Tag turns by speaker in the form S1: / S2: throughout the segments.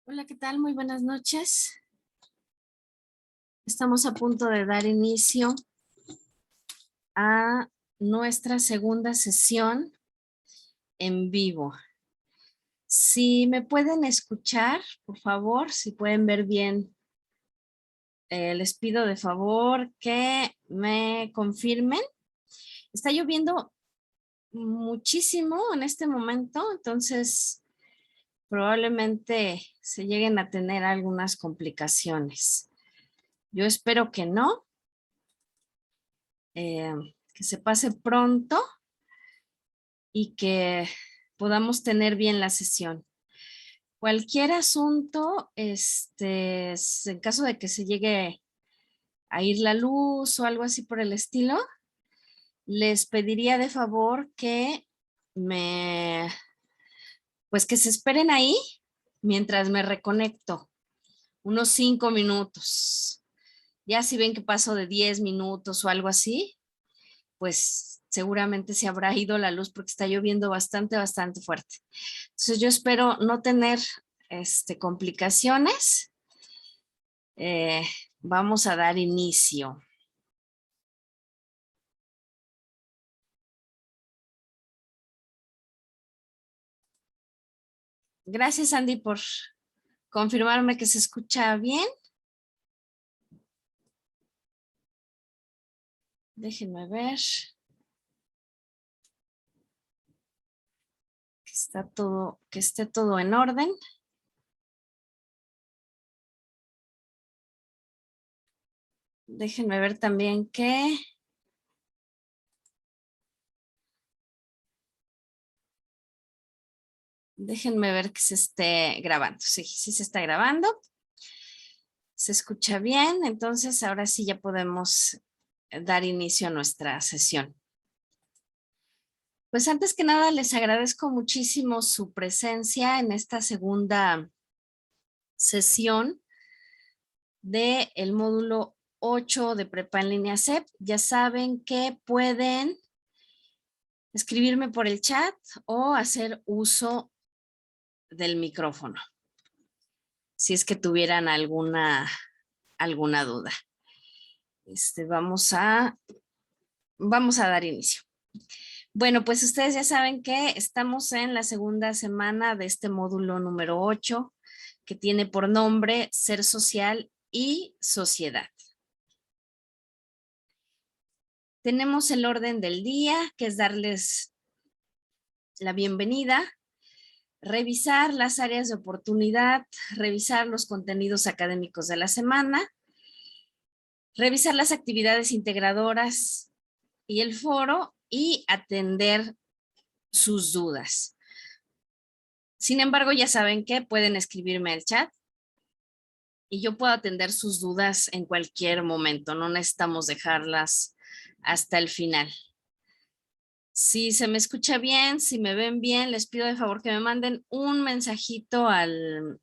S1: Hola, ¿qué tal? Muy buenas noches. Estamos a punto de dar inicio a nuestra segunda sesión en vivo. Si me pueden escuchar, por favor, si pueden ver bien, les pido de favor que me confirmen. Está lloviendo muchísimo en este momento, entonces probablemente se lleguen a tener algunas complicaciones. Yo espero que no. Que se pase pronto y que podamos tener bien la sesión. Cualquier asunto, en caso de que se llegue a ir la luz o algo así por el estilo, les pediría de favor pues que se esperen ahí mientras me reconecto, unos 5 minutos. Ya si ven que paso de 10 minutos o algo así, pues seguramente se habrá ido la luz porque está lloviendo bastante fuerte. Entonces yo espero no tener complicaciones. Eh, Vamos a dar inicio. Gracias, Andy, por confirmarme que se escucha bien. Déjenme ver. Que esté todo en orden. Déjenme ver también que déjenme ver que se esté grabando. Sí, sí se está grabando. Se escucha bien, entonces ahora sí ya podemos dar inicio a nuestra sesión. Pues antes que nada les agradezco muchísimo su presencia en esta segunda sesión del módulo 8 de Prepa en línea CEP. Ya saben que pueden escribirme por el chat o hacer uso del micrófono, si es que tuvieran alguna duda. Vamos a dar inicio. Bueno, pues ustedes ya saben que estamos en la segunda semana de este módulo número 8, que tiene por nombre Ser Social y Sociedad. Tenemos el orden del día, que es darles la bienvenida, revisar las áreas de oportunidad, revisar los contenidos académicos de la semana, revisar las actividades integradoras y el foro y atender sus dudas. Sin embargo, ya saben que pueden escribirme al chat y yo puedo atender sus dudas en cualquier momento. No necesitamos dejarlas hasta el final. Si se me escucha bien, si me ven bien, les pido de favor que me manden un mensajito al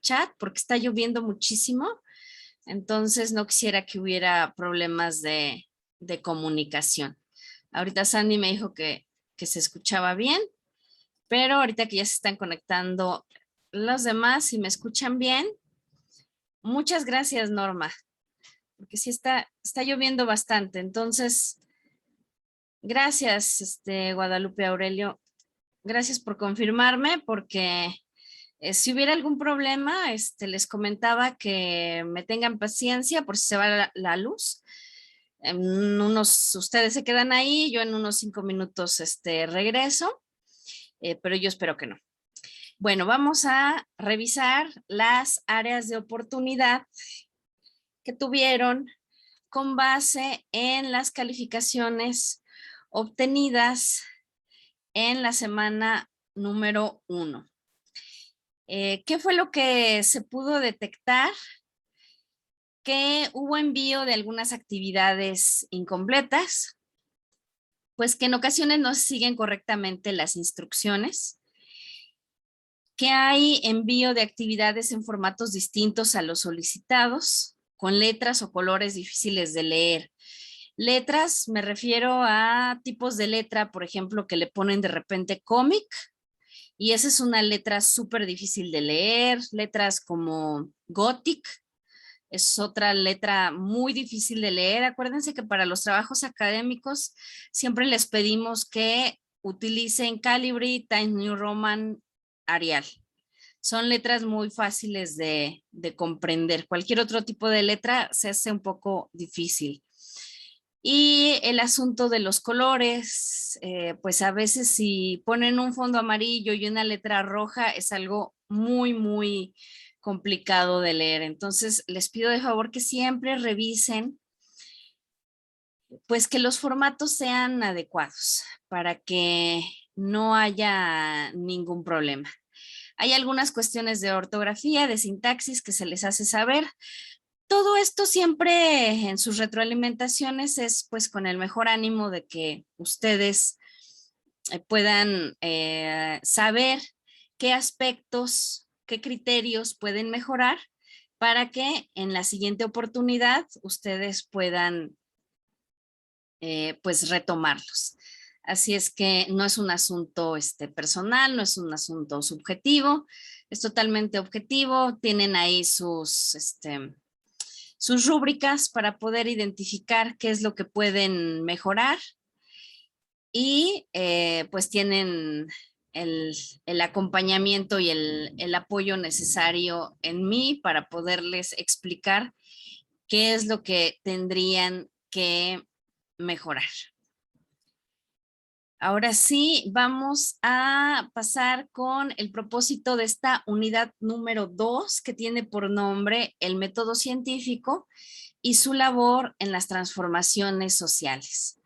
S1: chat porque está lloviendo muchísimo. Entonces no quisiera que hubiera problemas de comunicación. Ahorita Sandy me dijo que se escuchaba bien, pero ahorita que ya se están conectando los demás, si me escuchan bien, muchas gracias, Norma, porque sí está lloviendo bastante. Entonces, gracias, Guadalupe Aurelio. Gracias por confirmarme, porque si hubiera algún problema, les comentaba que me tengan paciencia por si se va la luz. Ustedes se quedan ahí, yo en unos 5 minutos regreso, pero yo espero que no. Bueno, vamos a revisar las áreas de oportunidad que tuvieron con base en las calificaciones obtenidas en la semana número 1. ¿Qué fue lo que se pudo detectar? Que hubo envío de algunas actividades incompletas, pues que en ocasiones no se siguen correctamente las instrucciones, que hay envío de actividades en formatos distintos a los solicitados, con letras o colores difíciles de leer. Letras, me refiero a tipos de letra, por ejemplo, que le ponen de repente cómic Y esa es una letra súper difícil de leer, letras como Gothic, es otra letra muy difícil de leer. Acuérdense que para los trabajos académicos siempre les pedimos que utilicen Calibri, Times New Roman, Arial. Son letras muy fáciles de comprender. Cualquier otro tipo de letra se hace un poco difícil. Y el asunto de los colores, pues a veces si ponen un fondo amarillo y una letra roja es algo muy, muy complicado de leer. Entonces les pido de favor que siempre revisen, pues que los formatos sean adecuados para que no haya ningún problema. Hay algunas cuestiones de ortografía, de sintaxis que se les hace saber. Todo esto siempre en sus retroalimentaciones es pues con el mejor ánimo de que ustedes puedan saber qué aspectos, qué criterios pueden mejorar para que en la siguiente oportunidad ustedes puedan pues retomarlos. Así es que no es un asunto personal, no es un asunto subjetivo, es totalmente objetivo. Tienen ahí sus rúbricas para poder identificar qué es lo que pueden mejorar y pues tienen el acompañamiento y el apoyo necesario en mí para poderles explicar qué es lo que tendrían que mejorar. Ahora sí, vamos a pasar con el propósito de esta unidad número 2, que tiene por nombre el método científico y su labor en las transformaciones sociales.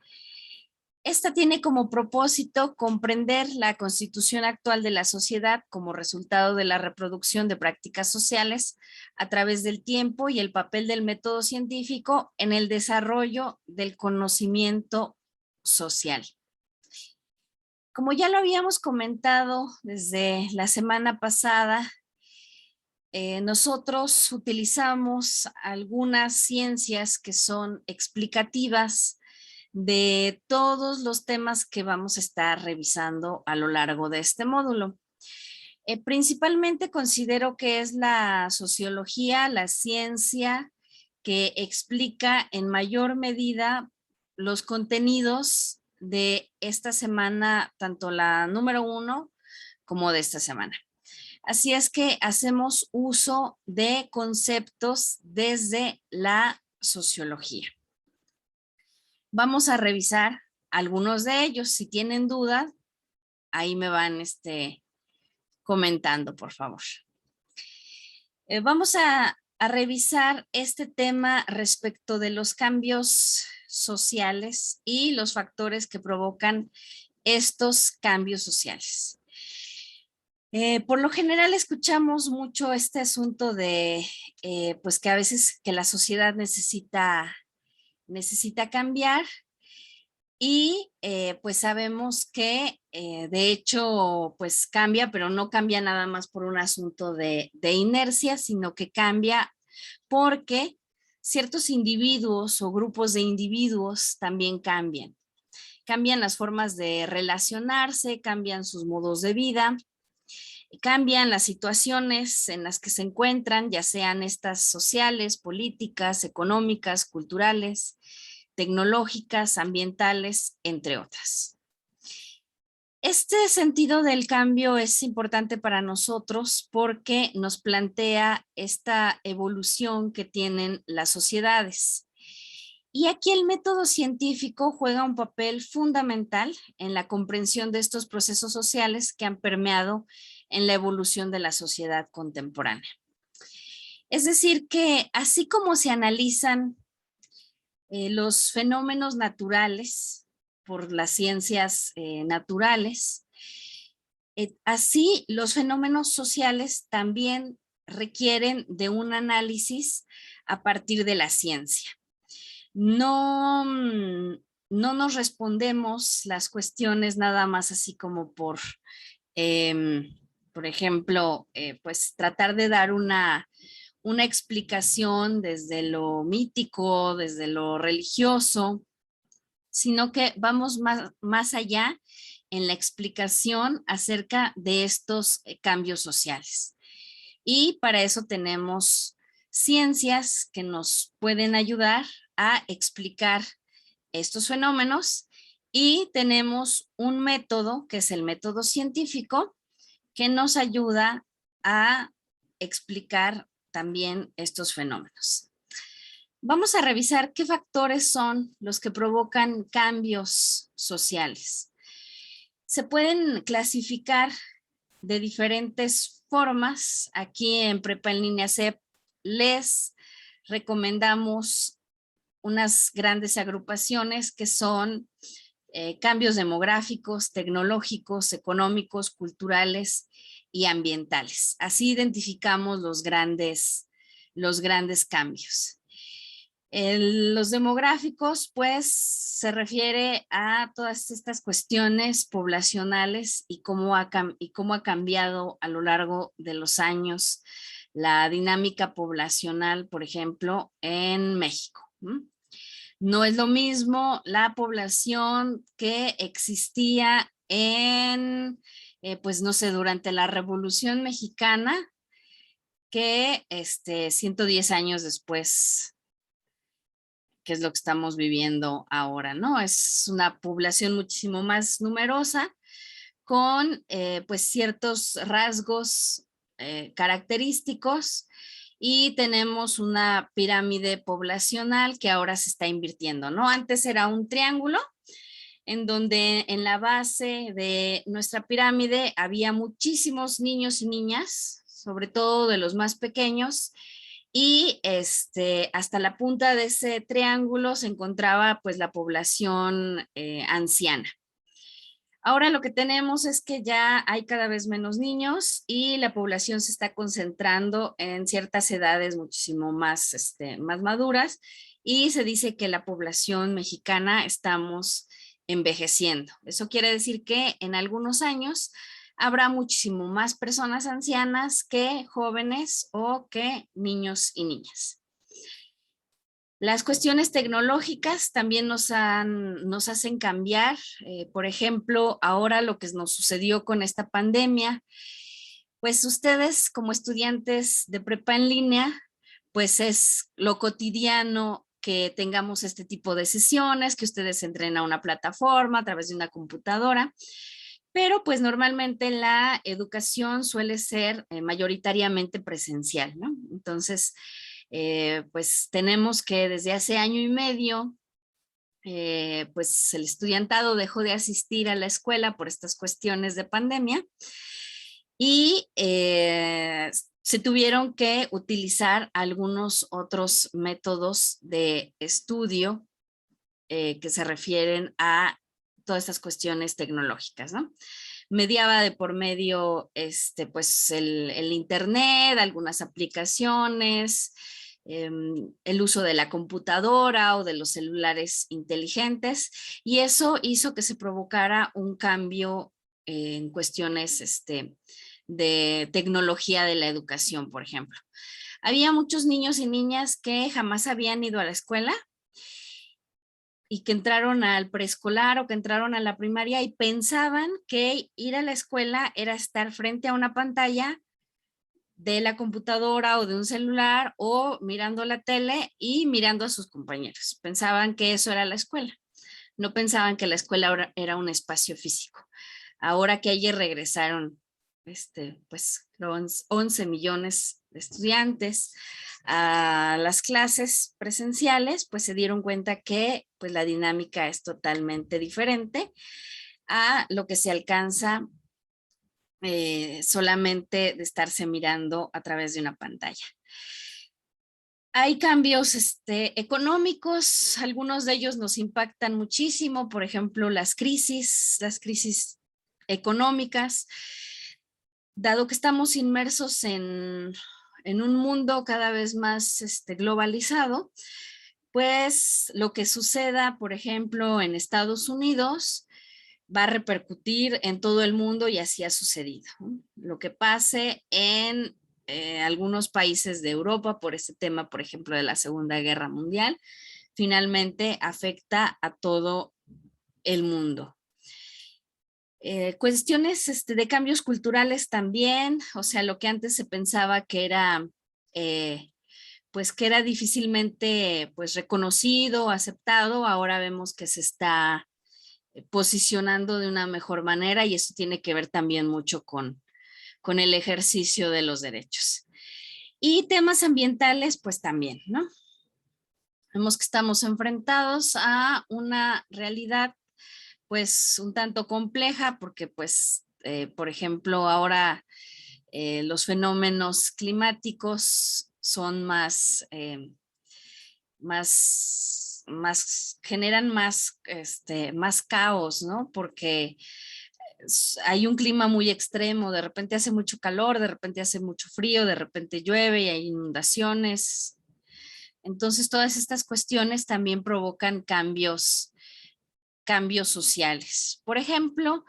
S1: Esta tiene como propósito comprender la constitución actual de la sociedad como resultado de la reproducción de prácticas sociales a través del tiempo y el papel del método científico en el desarrollo del conocimiento social. Como ya lo habíamos comentado desde la semana pasada, nosotros utilizamos algunas ciencias que son explicativas de todos los temas que vamos a estar revisando a lo largo de este módulo. Principalmente considero que es la sociología, la ciencia que explica en mayor medida los contenidos de esta semana, tanto la número 1 como de esta semana. Así es que hacemos uso de conceptos desde la sociología. Vamos a revisar algunos de ellos. Si tienen duda, ahí me van comentando, por favor. Vamos a revisar este tema respecto de los cambios sociales y los factores que provocan estos cambios sociales. Por lo general escuchamos mucho este asunto de pues que a veces que la sociedad necesita cambiar y pues sabemos que de hecho pues cambia, pero no cambia nada más por un asunto de inercia, sino que cambia porque ciertos individuos o grupos de individuos también cambian. Cambian las formas de relacionarse, cambian sus modos de vida, cambian las situaciones en las que se encuentran, ya sean estas sociales, políticas, económicas, culturales, tecnológicas, ambientales, entre otras. Este sentido del cambio es importante para nosotros porque nos plantea esta evolución que tienen las sociedades. Y aquí el método científico juega un papel fundamental en la comprensión de estos procesos sociales que han permeado en la evolución de la sociedad contemporánea. Es decir, que así como se analizan los fenómenos naturales por las ciencias naturales, así los fenómenos sociales también requieren de un análisis a partir de la ciencia. No nos respondemos las cuestiones nada más así como por ejemplo, pues tratar de dar una explicación desde lo mítico, desde lo religioso, sino que vamos más allá en la explicación acerca de estos cambios sociales. Y para eso tenemos ciencias que nos pueden ayudar a explicar estos fenómenos y tenemos un método que es el método científico que nos ayuda a explicar también estos fenómenos. Vamos a revisar qué factores son los que provocan cambios sociales. Se pueden clasificar de diferentes formas. Aquí en Prepa en Línea CEP les recomendamos unas grandes agrupaciones que son cambios demográficos, tecnológicos, económicos, culturales y ambientales. Así identificamos los grandes cambios. Los demográficos, pues, se refiere a todas estas cuestiones poblacionales y cómo ha cambiado a lo largo de los años la dinámica poblacional, por ejemplo, en México. No es lo mismo la población que existía pues no sé, durante la Revolución Mexicana, que 110 años después, que es lo que estamos viviendo ahora, ¿no? Es una población muchísimo más numerosa, con pues ciertos rasgos característicos, y tenemos una pirámide poblacional que ahora se está invirtiendo, ¿no? Antes era un triángulo en donde en la base de nuestra pirámide había muchísimos niños y niñas, sobre todo de los más pequeños, y hasta la punta de ese triángulo se encontraba pues la población anciana. Ahora lo que tenemos es que ya hay cada vez menos niños y la población se está concentrando en ciertas edades muchísimo más, más maduras, y se dice que la población mexicana estamos envejeciendo. Eso quiere decir que en algunos años habrá muchísimo más personas ancianas que jóvenes o que niños y niñas. Las cuestiones tecnológicas también nos hacen cambiar. Por ejemplo, ahora lo que nos sucedió con esta pandemia, pues ustedes como estudiantes de prepa en línea, pues es lo cotidiano que tengamos este tipo de sesiones, que ustedes entren a una plataforma a través de una computadora, pero pues normalmente la educación suele ser mayoritariamente presencial, ¿no? Entonces, pues tenemos que desde hace año y medio, pues el estudiantado dejó de asistir a la escuela por estas cuestiones de pandemia, y se tuvieron que utilizar algunos otros métodos de estudio que se refieren a todas estas cuestiones tecnológicas, ¿no? Mediaba de por medio pues el internet, algunas aplicaciones, el uso de la computadora o de los celulares inteligentes, y eso hizo que se provocara un cambio en cuestiones de tecnología de la educación, por ejemplo. Había muchos niños y niñas que jamás habían ido a la escuela y que entraron al preescolar o que entraron a la primaria y pensaban que ir a la escuela era estar frente a una pantalla de la computadora o de un celular o mirando la tele y mirando a sus compañeros. Pensaban que eso era la escuela. No pensaban que la escuela era un espacio físico. Ahora que ayer regresaron pues 11 millones de estudiantes a las clases presenciales, pues se dieron cuenta que pues la dinámica es totalmente diferente a lo que se alcanza solamente de estarse mirando a través de una pantalla. Hay cambios económicos, algunos de ellos nos impactan muchísimo, por ejemplo, las crisis económicas. Dado que estamos inmersos en un mundo cada vez más globalizado, pues lo que suceda, por ejemplo, en Estados Unidos, va a repercutir en todo el mundo, y así ha sucedido. Lo que pase en algunos países de Europa por este tema, por ejemplo, de la Segunda Guerra Mundial, finalmente afecta a todo el mundo. Cuestiones de cambios culturales también, o sea, lo que antes se pensaba que era, pues que era difícilmente pues reconocido, aceptado, ahora vemos que se está posicionando de una mejor manera y eso tiene que ver también mucho con el ejercicio de los derechos. Y temas ambientales, pues también, ¿no? Vemos que estamos enfrentados a una realidad pues un tanto compleja porque pues, por ejemplo, ahora los fenómenos climáticos son generan más caos, ¿no? Porque hay un clima muy extremo, de repente hace mucho calor, de repente hace mucho frío, de repente llueve y hay inundaciones. Entonces, todas estas cuestiones también provocan cambios sociales. Por ejemplo,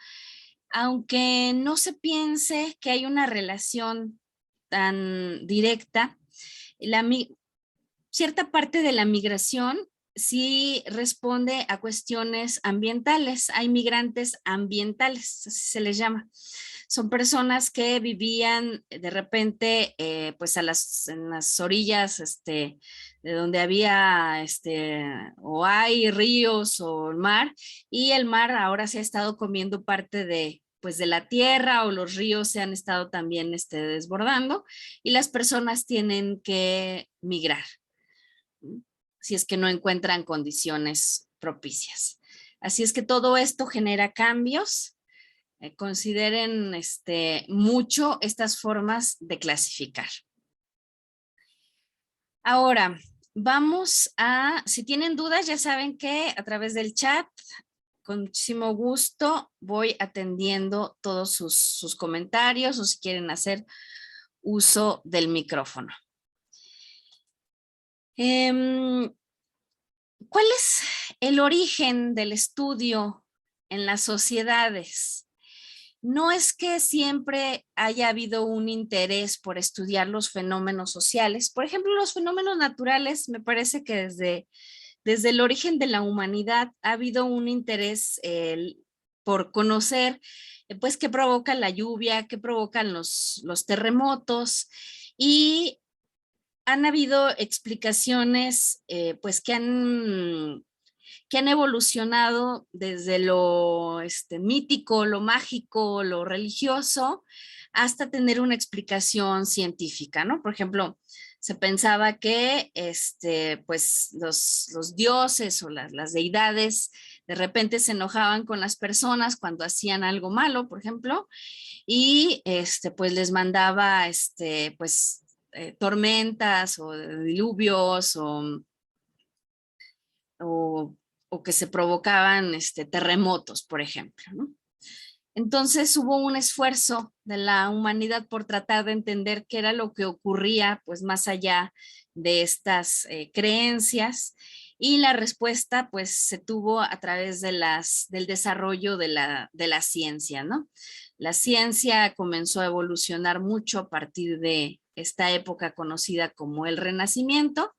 S1: aunque no se piense que hay una relación tan directa, la, cierta parte de la migración sí responde a cuestiones ambientales. Hay migrantes ambientales, así se les llama. Son personas que vivían de repente pues en las orillas de donde había o hay ríos o el mar, y el mar ahora se ha estado comiendo parte de pues de la tierra, o los ríos se han estado también desbordando y las personas tienen que migrar si es que no encuentran condiciones propicias. Así es que todo esto genera cambios. Consideren mucho estas formas de clasificar. Ahora, vamos a, si tienen dudas, ya saben que a través del chat, con muchísimo gusto, voy atendiendo todos sus comentarios o si quieren hacer uso del micrófono. ¿Cuál es el origen del estudio en las sociedades? No es que siempre haya habido un interés por estudiar los fenómenos sociales. Por ejemplo, los fenómenos naturales, me parece que desde el origen de la humanidad ha habido un interés por conocer pues qué provoca la lluvia, qué provocan los terremotos, y han habido explicaciones pues que han evolucionado desde lo mítico, lo mágico, lo religioso, hasta tener una explicación científica, ¿no? Por ejemplo, se pensaba que pues los dioses o las deidades de repente se enojaban con las personas cuando hacían algo malo, por ejemplo, y pues les mandaba pues tormentas o diluvios o, o que se provocaban terremotos, por ejemplo, ¿no? Entonces hubo un esfuerzo de la humanidad por tratar de entender qué era lo que ocurría, pues más allá de estas creencias, y la respuesta pues se tuvo a través del desarrollo de la ciencia, ¿no? La ciencia comenzó a evolucionar mucho a partir de esta época conocida como el Renacimiento,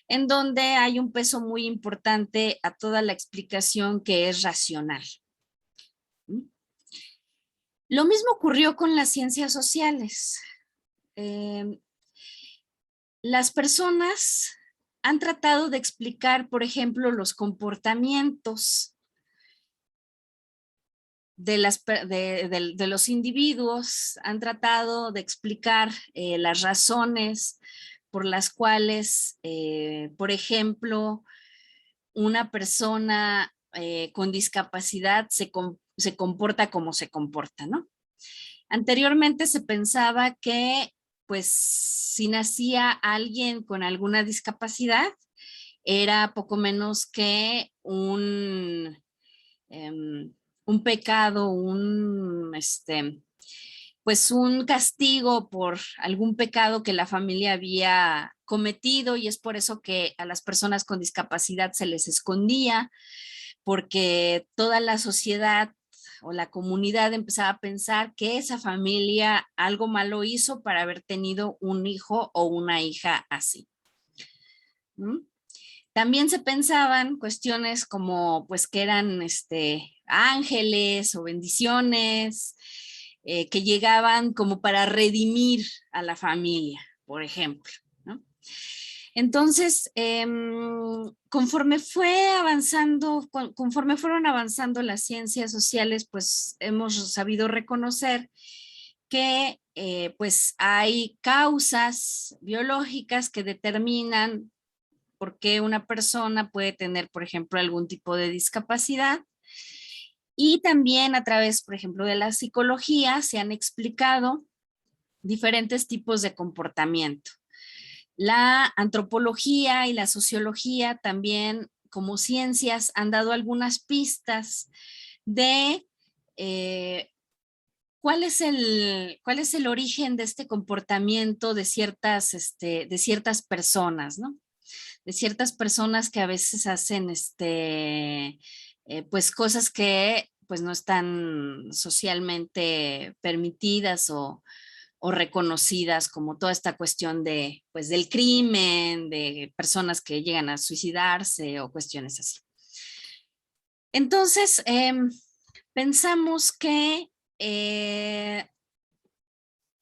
S1: en donde hay un peso muy importante a toda la explicación que es racional. Lo mismo ocurrió con las ciencias sociales. Las personas han tratado de explicar, por ejemplo, los comportamientos de los individuos, han tratado de explicar las razones por las cuales, por ejemplo, una persona con discapacidad se comporta como se comporta, ¿no? Anteriormente se pensaba que, pues, si nacía alguien con alguna discapacidad, era poco menos que un pecado, pues un castigo por algún pecado que la familia había cometido, y es por eso que a las personas con discapacidad se les escondía, porque toda la sociedad o la comunidad empezaba a pensar que esa familia algo malo hizo para haber tenido un hijo o una hija así. ¿Mm? También se pensaban cuestiones como pues que eran ángeles o bendiciones que llegaban como para redimir a la familia, por ejemplo, ¿no? Entonces, conforme fueron avanzando las ciencias sociales, pues hemos sabido reconocer que pues hay causas biológicas que determinan por qué una persona puede tener, por ejemplo, algún tipo de discapacidad. Y también a través, por ejemplo, de la psicología se han explicado diferentes tipos de comportamiento. La antropología y la sociología también, como ciencias, han dado algunas pistas de cuál es el origen de este comportamiento de ciertas personas, ¿no? De ciertas personas que a veces hacen pues cosas que pues no están socialmente permitidas o reconocidas, como toda esta cuestión de pues del crimen, de personas que llegan a suicidarse o cuestiones así. Entonces, pensamos que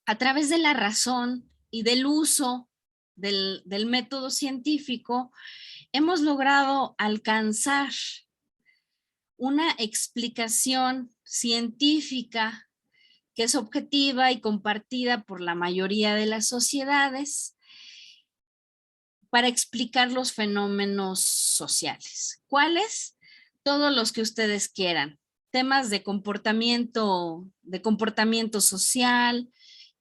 S1: a través de la razón y del uso del método científico, hemos logrado alcanzar una explicación científica que es objetiva y compartida por la mayoría de las sociedades para explicar los fenómenos sociales. ¿Cuáles? Todos los que ustedes quieran. Temas de comportamiento social,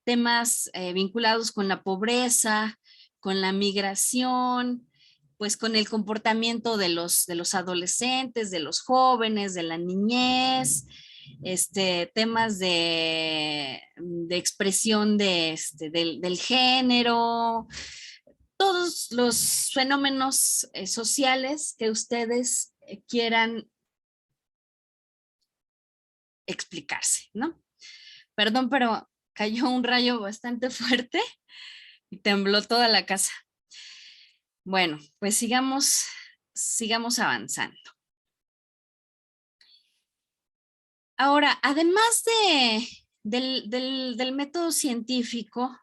S1: temas vinculados con la pobreza, con la migración, pues con el comportamiento de los adolescentes, de los jóvenes, de la niñez, temas de expresión del género, todos los fenómenos sociales que ustedes quieran explicarse, ¿no? Perdón, pero cayó un rayo bastante fuerte y tembló toda la casa. Bueno, pues sigamos avanzando. Ahora, además del método científico,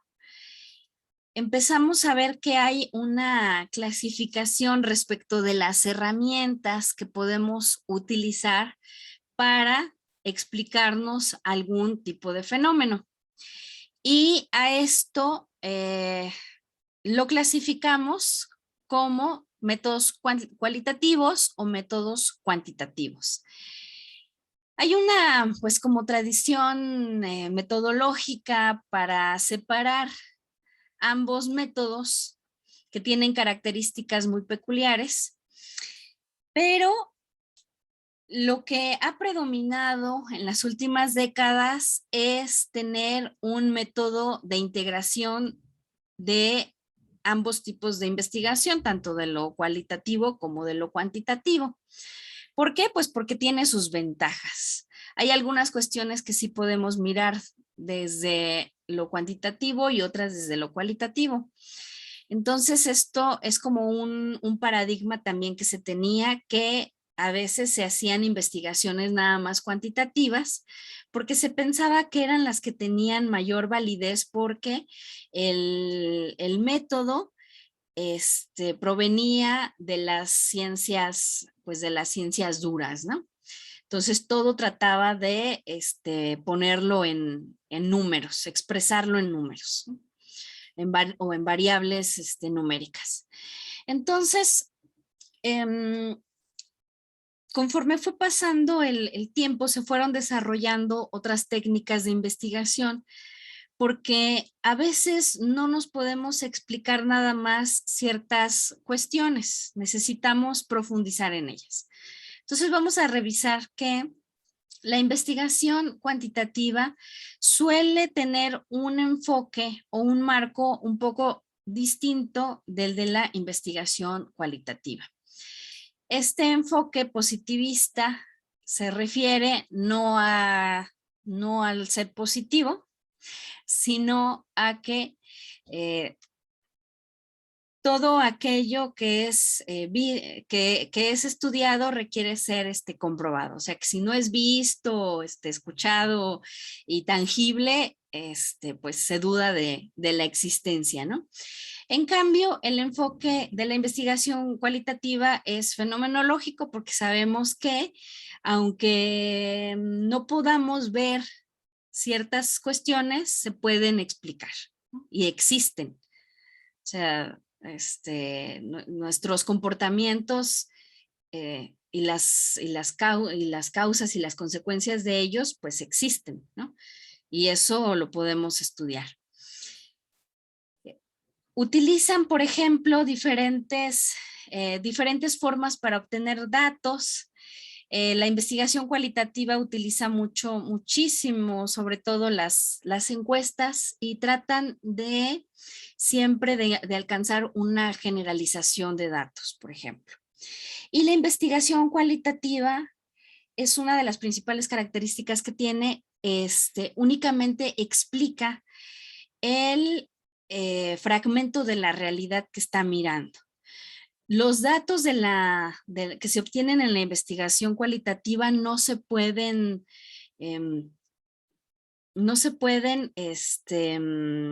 S1: empezamos a ver que hay una clasificación respecto de las herramientas que podemos utilizar para explicarnos algún tipo de fenómeno. Y a esto lo clasificamos como métodos cualitativos o métodos cuantitativos. Hay una, pues como tradición metodológica para separar ambos métodos que tienen características muy peculiares, pero lo que ha predominado en las últimas décadas es tener un método de integración de ambos tipos de investigación, tanto de lo cualitativo como de lo cuantitativo. ¿Por qué? Pues porque tiene sus ventajas. Hay algunas cuestiones que sí podemos mirar desde lo cuantitativo y otras desde lo cualitativo. Entonces, esto es como un paradigma también que se tenía, que a veces se hacían investigaciones nada más cuantitativas porque se pensaba que eran las que tenían mayor validez porque el método provenía de las ciencias, pues de las ciencias duras, ¿no? Entonces todo trataba de ponerlo en números, expresarlo en números, ¿no? O en variables numéricas. Entonces, conforme fue pasando el tiempo, se fueron desarrollando otras técnicas de investigación, porque a veces no nos podemos explicar nada más ciertas cuestiones, necesitamos profundizar en ellas. Entonces vamos a revisar que la investigación cuantitativa suele tener un enfoque o un marco un poco distinto del de la investigación cualitativa. Este enfoque positivista se refiere no al ser positivo, sino a que todo aquello que es, que es estudiado requiere ser comprobado. O sea, que si no es visto, escuchado y tangible, pues se duda de la existencia, ¿no? En cambio, el enfoque de la investigación cualitativa es fenomenológico porque sabemos que aunque no podamos ver ciertas cuestiones, se pueden explicar, ¿no? Y existen. O sea, nuestros comportamientos y las causas y las consecuencias de ellos, pues existen, ¿no? Y eso lo podemos estudiar. Utilizan, por ejemplo, diferentes formas para obtener datos. La investigación cualitativa utiliza muchísimo, sobre todo las encuestas, y tratan siempre de alcanzar una generalización de datos, por ejemplo. Y la investigación cualitativa es una de las principales características que tiene, únicamente explica el fragmento de la realidad que está mirando. Los datos que se obtienen en la investigación cualitativa no se pueden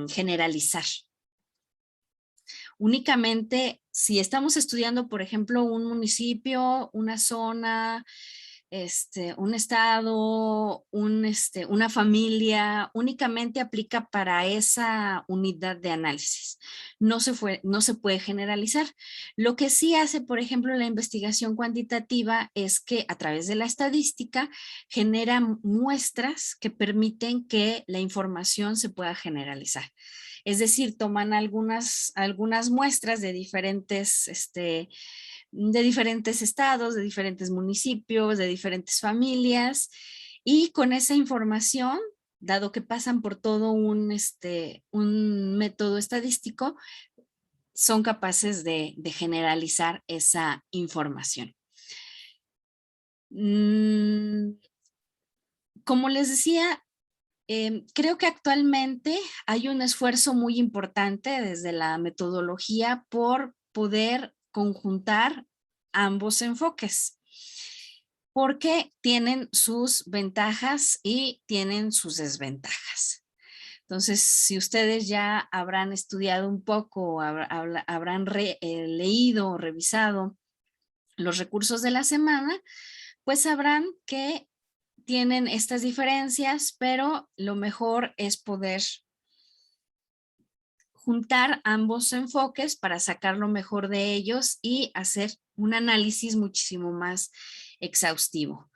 S1: generalizar. Únicamente si estamos estudiando, por ejemplo, un municipio, una zona, un estado, una familia, únicamente aplica para esa unidad de análisis. No se puede generalizar. Lo que sí hace, por ejemplo, la investigación cuantitativa es que a través de la estadística genera muestras que permiten que la información se pueda generalizar. Es decir, toman algunas muestras de diferentes estados, de diferentes municipios, de diferentes familias, y con esa información, dado que pasan por todo un método estadístico, son capaces de generalizar esa información. Como les decía, creo que actualmente hay un esfuerzo muy importante desde la metodología por poder conjuntar ambos enfoques, porque tienen sus ventajas y tienen sus desventajas. Entonces, si ustedes ya habrán estudiado un poco, habrán leído o revisado los recursos de la semana, pues sabrán que tienen estas diferencias, pero lo mejor es poder juntar ambos enfoques para sacar lo mejor de ellos y hacer un análisis muchísimo más exhaustivo.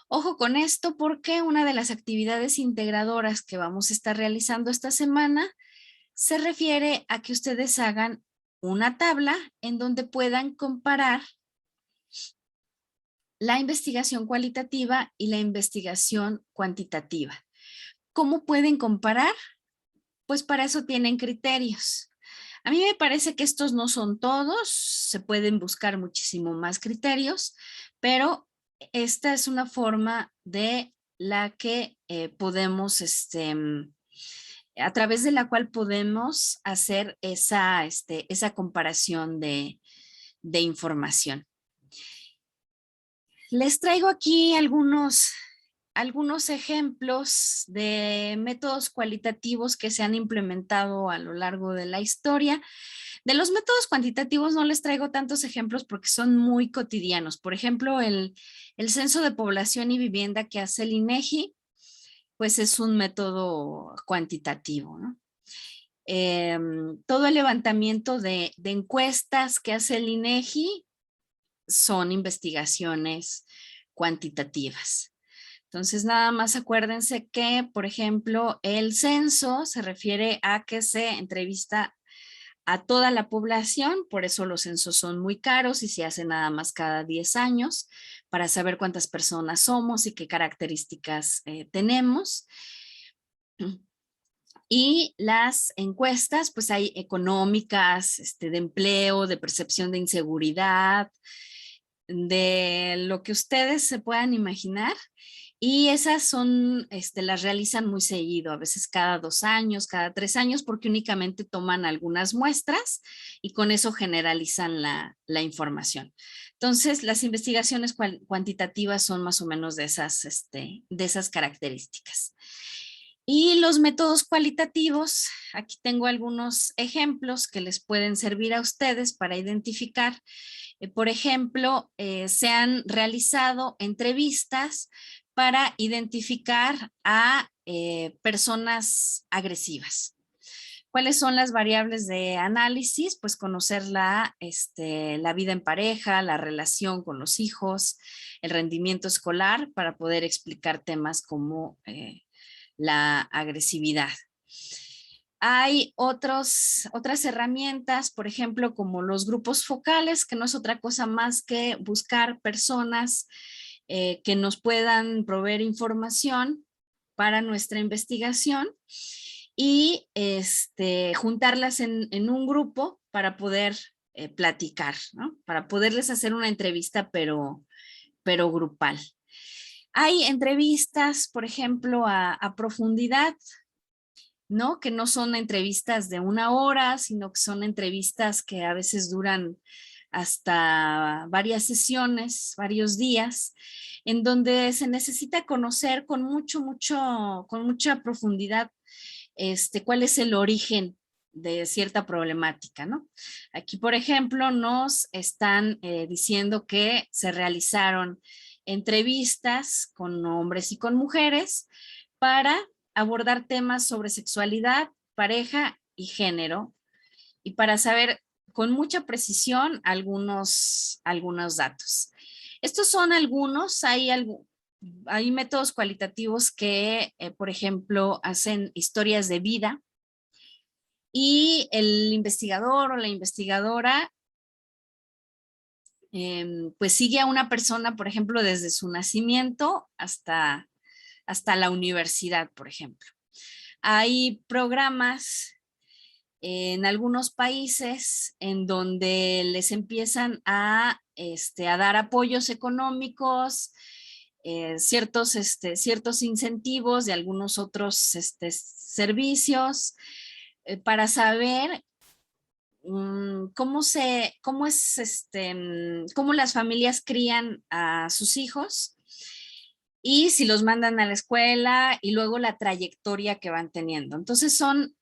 S1: Ojo con esto, porque una de las actividades integradoras que vamos a estar realizando esta semana se refiere a que ustedes hagan una tabla en donde puedan comparar la investigación cualitativa y la investigación cuantitativa. ¿Cómo pueden comparar? Pues para eso tienen criterios. A mí me parece que estos no son todos, se pueden buscar muchísimo más criterios, pero esta es una forma de la que podemos, a través de la cual podemos hacer esa comparación de información. Les traigo aquí algunos ejemplos de métodos cualitativos que se han implementado a lo largo de la historia. De los métodos cuantitativos no les traigo tantos ejemplos porque son muy cotidianos. Por ejemplo, el censo de población y vivienda que hace el INEGI, pues es un método cuantitativo, ¿no? Todo el levantamiento de encuestas que hace el INEGI son investigaciones cuantitativas. Entonces, nada más acuérdense que, por ejemplo, el censo se refiere a que se entrevista a toda la población, por eso los censos son muy caros y se hacen nada más cada 10 años para saber cuántas personas somos y qué características tenemos. Y las encuestas, pues hay económicas, de empleo, de percepción de inseguridad, de lo que ustedes se puedan imaginar. Y esas son, las realizan muy seguido, a veces cada 2 años, cada 3 años, porque únicamente toman algunas muestras y con eso generalizan la información. Entonces, las investigaciones cuantitativas son más o menos de esas características. Y los métodos cualitativos, aquí tengo algunos ejemplos que les pueden servir a ustedes para identificar. Por ejemplo, se han realizado entrevistas para identificar a personas agresivas. ¿Cuáles son las variables de análisis? Pues conocer la vida en pareja, la relación con los hijos, el rendimiento escolar para poder explicar temas como la agresividad. Hay otras herramientas, por ejemplo, como los grupos focales, que no es otra cosa más que buscar personas que nos puedan proveer información para nuestra investigación y juntarlas en un grupo para poder platicar, ¿no? Para poderles hacer una entrevista, pero grupal. Hay entrevistas, por ejemplo, a profundidad, ¿no? Que no son entrevistas de 1 hora, sino que son entrevistas que a veces duran hasta varias sesiones, varios días, en donde se necesita conocer con mucha profundidad cuál es el origen de cierta problemática, ¿no? Aquí, por ejemplo, nos están diciendo que se realizaron entrevistas con hombres y con mujeres para abordar temas sobre sexualidad, pareja y género, y para saber con mucha precisión algunos datos. Estos son algunos, hay métodos cualitativos que, por ejemplo, hacen historias de vida y el investigador o la investigadora pues sigue a una persona, por ejemplo, desde su nacimiento hasta la universidad, por ejemplo. Hay programas en algunos países en donde les empiezan a dar apoyos económicos, ciertos incentivos de algunos otros servicios para saber cómo las familias crían a sus hijos y si los mandan a la escuela y luego la trayectoria que van teniendo. Entonces son,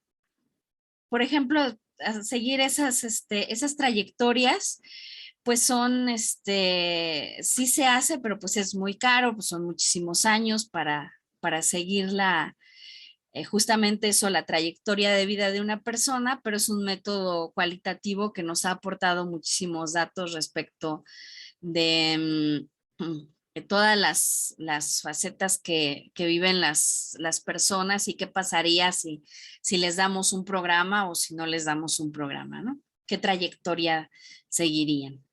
S1: por ejemplo, a seguir esas trayectorias, pues son, sí se hace, pero pues es muy caro, pues son muchísimos años para seguir justamente eso, la trayectoria de vida de una persona, pero es un método cualitativo que nos ha aportado muchísimos datos respecto de todas las facetas que viven las personas y qué pasaría si les damos un programa o si no les damos un programa, ¿no? ¿Qué trayectoria seguirían?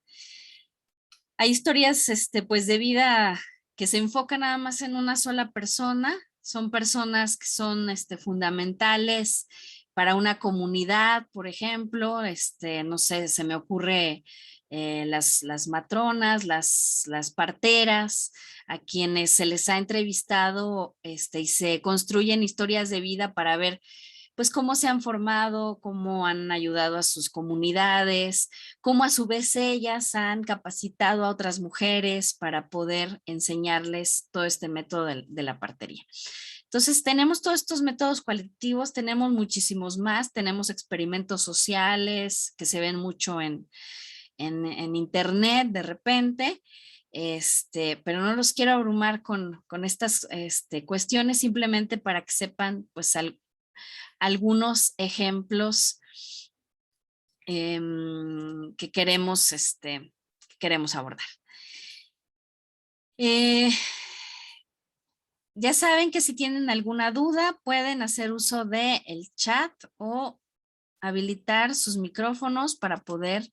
S1: Hay historias, pues, de vida que se enfocan nada más en una sola persona. Son personas que son, fundamentales para una comunidad, por ejemplo, no sé, se me ocurre las matronas, las parteras, a quienes se les ha entrevistado, y se construyen historias de vida para ver pues cómo se han formado, cómo han ayudado a sus comunidades, cómo a su vez ellas han capacitado a otras mujeres para poder enseñarles todo este método de la partería. Entonces tenemos todos estos métodos cualitativos, tenemos muchísimos más, tenemos experimentos sociales que se ven mucho en internet de repente, pero no los quiero abrumar con estas cuestiones, simplemente para que sepan pues algunos ejemplos que queremos abordar. Ya saben que si tienen alguna duda pueden hacer uso del chat o habilitar sus micrófonos para poder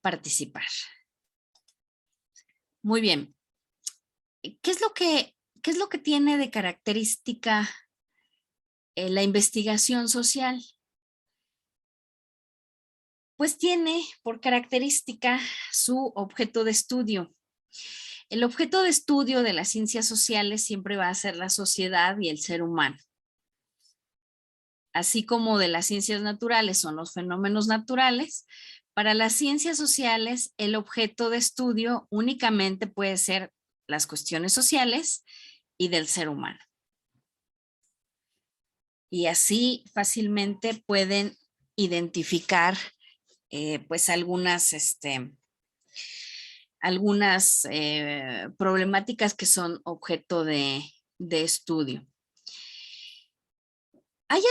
S1: participar. Muy bien. ¿Qué es lo que tiene de característica la investigación social? Pues tiene por característica su objeto de estudio. El objeto de estudio de las ciencias sociales siempre va a ser la sociedad y el ser humano. Así como de las ciencias naturales son los fenómenos naturales, para las ciencias sociales el objeto de estudio únicamente puede ser las cuestiones sociales y del ser humano. Y así fácilmente pueden identificar pues algunas problemáticas que son objeto de estudio. Hay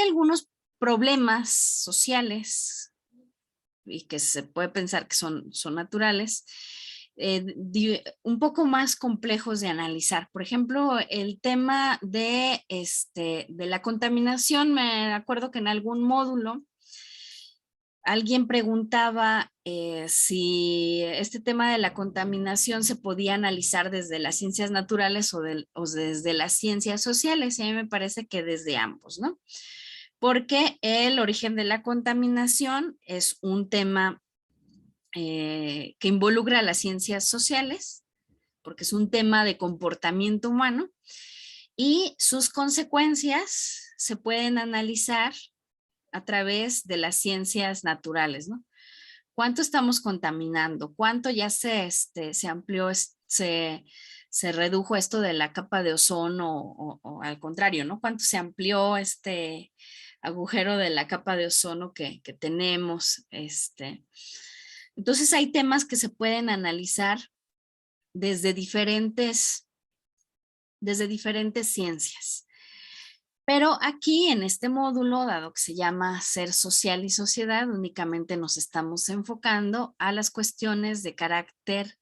S1: algunos problemas sociales y que se puede pensar que son naturales, un poco más complejos de analizar. Por ejemplo, el tema de la contaminación. Me acuerdo que en algún módulo alguien preguntaba si este tema de la contaminación se podía analizar desde las ciencias naturales o desde las ciencias sociales, y a mí me parece que desde ambos, ¿no? Porque el origen de la contaminación es un tema que involucra a las ciencias sociales, porque es un tema de comportamiento humano, y sus consecuencias se pueden analizar a través de las ciencias naturales, ¿no? ¿Cuánto estamos contaminando? ¿Cuánto ya se amplió, se redujo esto de la capa de ozono o al contrario, ¿no? ¿Cuánto se amplió este agujero de la capa de ozono que tenemos? Entonces hay temas que se pueden analizar desde diferentes ciencias. Pero aquí en este módulo, dado que se llama Ser Social y Sociedad, únicamente nos estamos enfocando a las cuestiones de carácter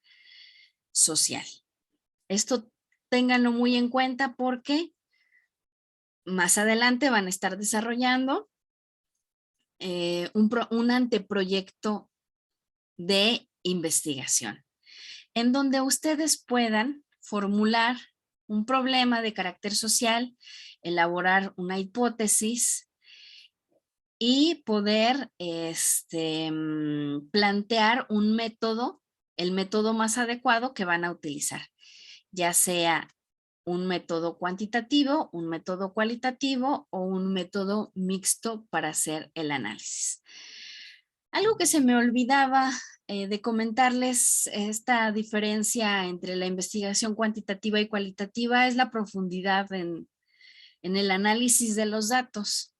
S1: social. Esto ténganlo muy en cuenta porque más adelante van a estar desarrollando un anteproyecto de investigación en donde ustedes puedan formular un problema de carácter social, elaborar una hipótesis y poder plantear un método, el método más adecuado que van a utilizar, ya sea un método cuantitativo, un método cualitativo o un método mixto para hacer el análisis. Algo que se me olvidaba de comentarles, esta diferencia entre la investigación cuantitativa y cualitativa es la profundidad en el análisis de los datos.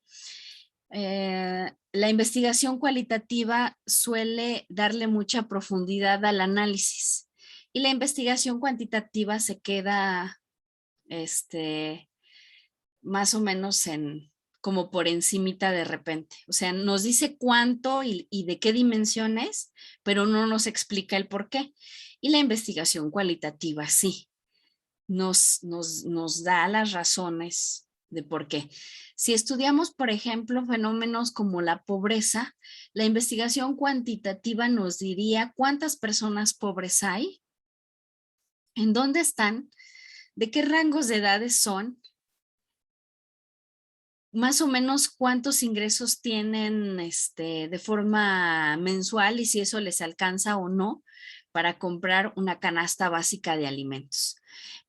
S1: La investigación cualitativa suele darle mucha profundidad al análisis y la investigación cuantitativa se queda más o menos como por encimita de repente. O sea, nos dice cuánto y de qué dimensiones, pero no nos explica el por qué. Y la investigación cualitativa sí, nos da las razones de por qué. Si estudiamos, por ejemplo, fenómenos como la pobreza, la investigación cuantitativa nos diría cuántas personas pobres hay, en dónde están, de qué rangos de edades son, más o menos cuántos ingresos tienen de forma mensual y si eso les alcanza o no para comprar una canasta básica de alimentos.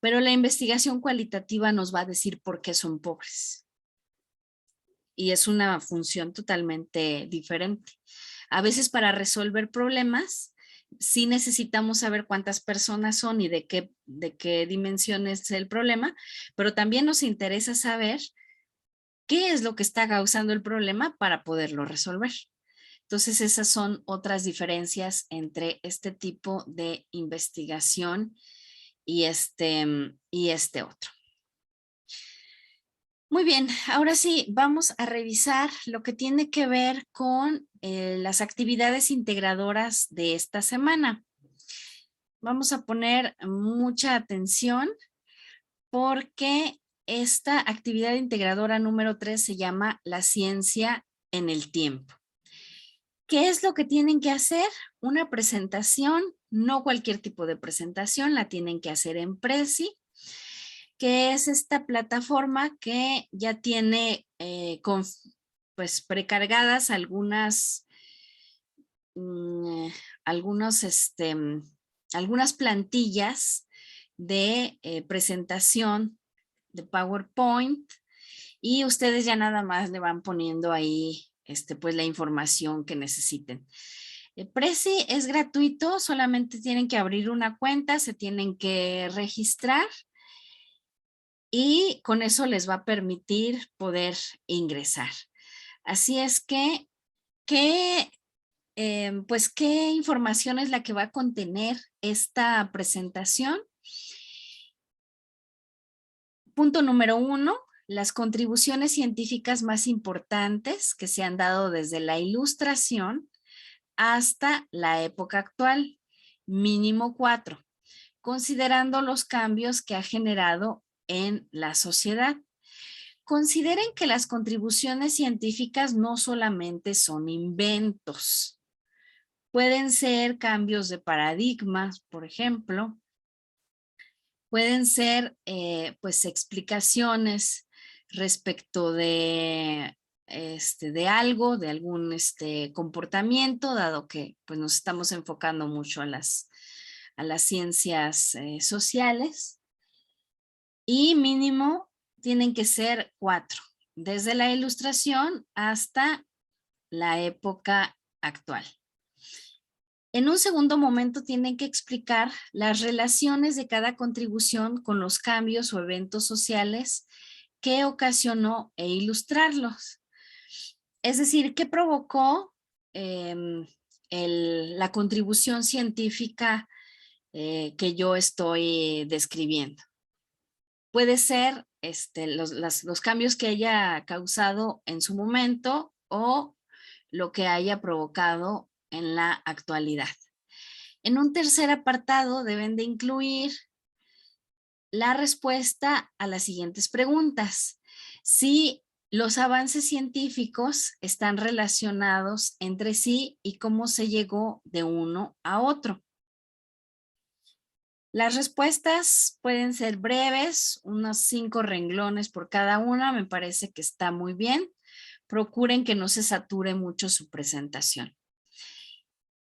S1: Pero la investigación cualitativa nos va a decir por qué son pobres. Y es una función totalmente diferente. A veces para resolver problemas sí necesitamos saber cuántas personas son y de qué dimensión es el problema, pero también nos interesa saber qué es lo que está causando el problema para poderlo resolver. Entonces, esas son otras diferencias entre este tipo de investigación y este otro. Muy bien, ahora sí, vamos a revisar lo que tiene que ver con las actividades integradoras de esta semana. Vamos a poner mucha atención porque esta actividad integradora número 3 se llama la ciencia en el tiempo. ¿Qué es lo que tienen que hacer? Una presentación, no cualquier tipo de presentación, la tienen que hacer en Prezi, que es esta plataforma que ya tiene pues precargadas algunos algunas plantillas de presentación de PowerPoint y ustedes ya nada más le van poniendo ahí pues la información que necesiten. Prezi es gratuito, solamente tienen que abrir una cuenta, se tienen que registrar y con eso les va a permitir poder ingresar. Así es que, pues, ¿qué información es la que va a contener esta presentación? Punto número 1, las contribuciones científicas más importantes que se han dado desde la Ilustración hasta la época actual, mínimo 4, considerando los cambios que ha generado en la sociedad. Consideren que las contribuciones científicas no solamente son inventos, pueden ser cambios de paradigmas, por ejemplo, pueden ser pues explicaciones respecto de algo, de algún comportamiento, dado que pues nos estamos enfocando mucho a las ciencias sociales. Y mínimo tienen que ser 4, desde la Ilustración hasta la época actual. En un segundo momento tienen que explicar las relaciones de cada contribución con los cambios o eventos sociales que ocasionó e ilustrarlos. Es decir, ¿qué provocó la contribución científica que yo estoy describiendo? Puede ser los cambios que haya causado en su momento o lo que haya provocado en la actualidad. En un tercer apartado deben de incluir la respuesta a las siguientes preguntas. Si los avances científicos están relacionados entre sí y cómo se llegó de uno a otro. Las respuestas pueden ser breves, unos 5 renglones por cada una, me parece que está muy bien. Procuren que no se sature mucho su presentación.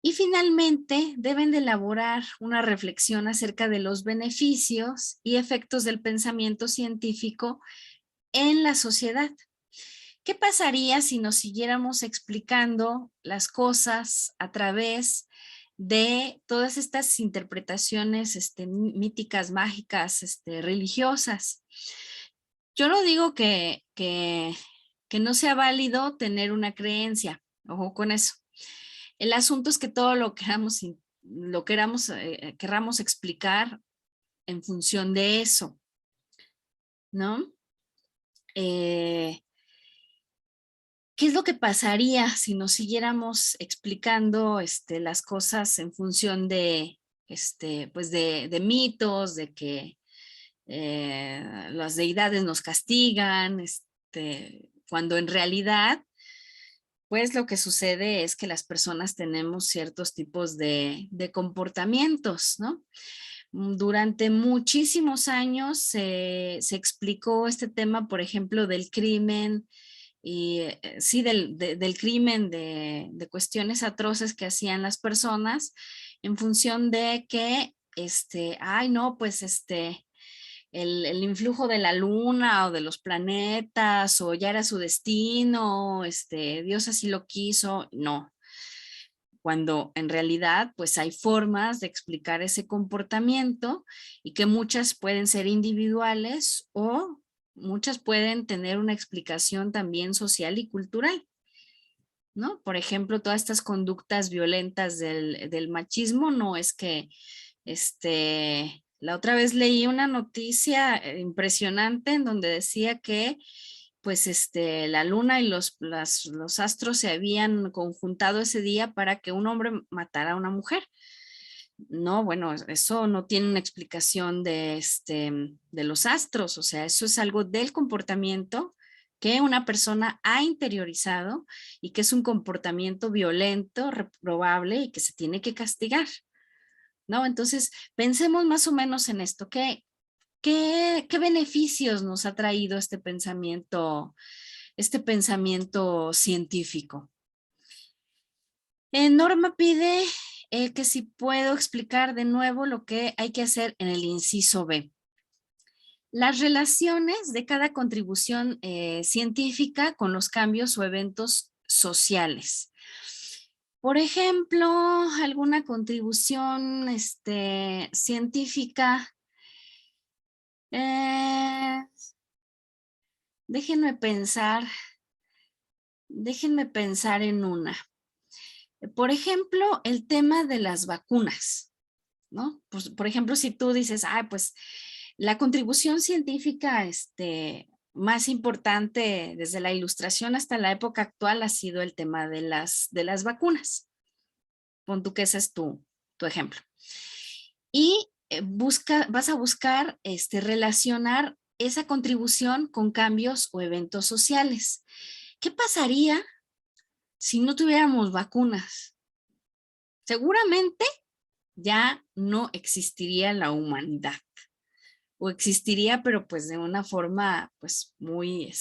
S1: Y finalmente, deben de elaborar una reflexión acerca de los beneficios y efectos del pensamiento científico en la sociedad. ¿Qué pasaría si nos siguiéramos explicando las cosas a través de todas estas interpretaciones míticas, mágicas, religiosas? Yo no digo que no sea válido tener una creencia, ojo con eso. El asunto es que todo lo queramos querramos explicar en función de eso, ¿no? ¿Qué es lo que pasaría si nos siguiéramos explicando las cosas en función de, pues de mitos, de que las deidades nos castigan, cuando en realidad, pues lo que sucede es que las personas tenemos ciertos tipos de comportamientos, ¿no? Durante muchísimos años se explicó este tema, por ejemplo, del crimen, y sí, del crimen, de cuestiones atroces que hacían las personas en función de que, ay no, pues el influjo de la luna o de los planetas o ya era su destino, Dios así lo quiso, no. Cuando en realidad pues hay formas de explicar ese comportamiento y que muchas pueden ser individuales o muchas pueden tener una explicación también social y cultural, ¿no? Por ejemplo, todas estas conductas violentas del machismo no es que, la otra vez leí una noticia impresionante en donde decía que pues la luna y los astros se habían conjuntado ese día para que un hombre matara a una mujer. No, bueno, eso no tiene una explicación de los astros, o sea, eso es algo del comportamiento que una persona ha interiorizado y que es un comportamiento violento, reprobable y que se tiene que castigar, ¿no? Entonces, pensemos más o menos en esto, ¿qué beneficios nos ha traído este pensamiento científico? Norma pide que si puedo explicar de nuevo lo que hay que hacer en el inciso B. Las relaciones de cada contribución científica con los cambios o eventos sociales. Por ejemplo, alguna contribución científica. Eh, déjenme pensar en una. Por ejemplo, el tema de las vacunas, ¿no? Pues, por ejemplo, si tú dices, pues la contribución científica más importante desde la Ilustración hasta la época actual ha sido el tema de las vacunas. Pon tú que ese es tu ejemplo. Y vas a buscar relacionar esa contribución con cambios o eventos sociales. ¿Qué pasaría si no tuviéramos vacunas? Seguramente ya no existiría la humanidad. O existiría, pero pues de una forma pues muy,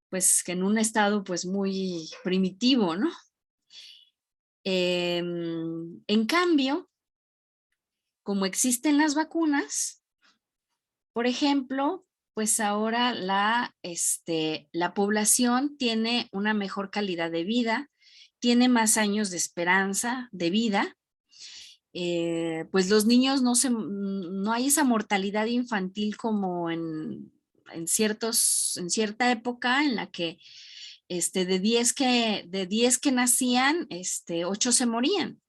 S1: pues que en un estado pues muy primitivo, ¿no? En cambio, como existen las vacunas, por ejemplo, pues ahora la población tiene una mejor calidad de vida, tiene más años de esperanza de vida, pues los niños no hay esa mortalidad infantil como en cierta época en la que de 10 que nacían, 8 se morían,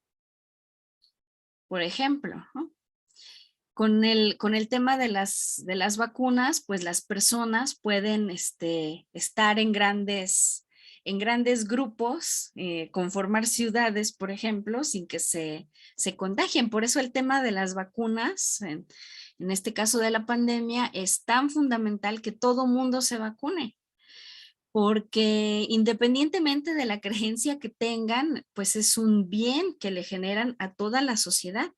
S1: por ejemplo, ¿no? Con el tema de las vacunas, pues las personas pueden estar en grandes grupos, conformar ciudades, por ejemplo, sin que se contagien. Por eso el tema de las vacunas, en este caso de la pandemia, es tan fundamental que todo mundo se vacune. Porque independientemente de la creencia que tengan, pues es un bien que le generan a toda la sociedad.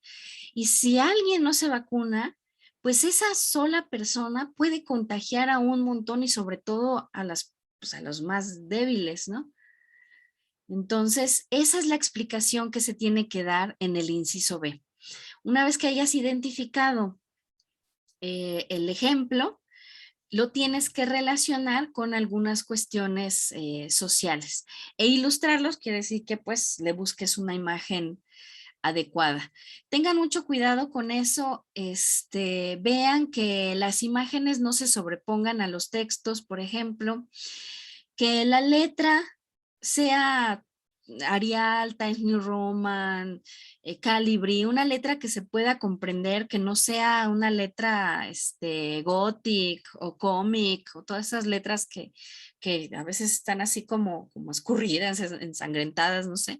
S1: Y si alguien no se vacuna, pues esa sola persona puede contagiar a un montón y sobre todo a los más débiles, ¿no? Entonces, esa es la explicación que se tiene que dar en el inciso B. Una vez que hayas identificado el ejemplo, lo tienes que relacionar con algunas cuestiones sociales. E ilustrarlos quiere decir que pues le busques una imagen adecuada. Tengan mucho cuidado con eso, vean que las imágenes no se sobrepongan a los textos, por ejemplo, que la letra sea Arial, Times New Roman, Calibri, una letra que se pueda comprender, que no sea una letra gothic o comic, o todas esas letras que a veces están así como escurridas, ensangrentadas, no sé,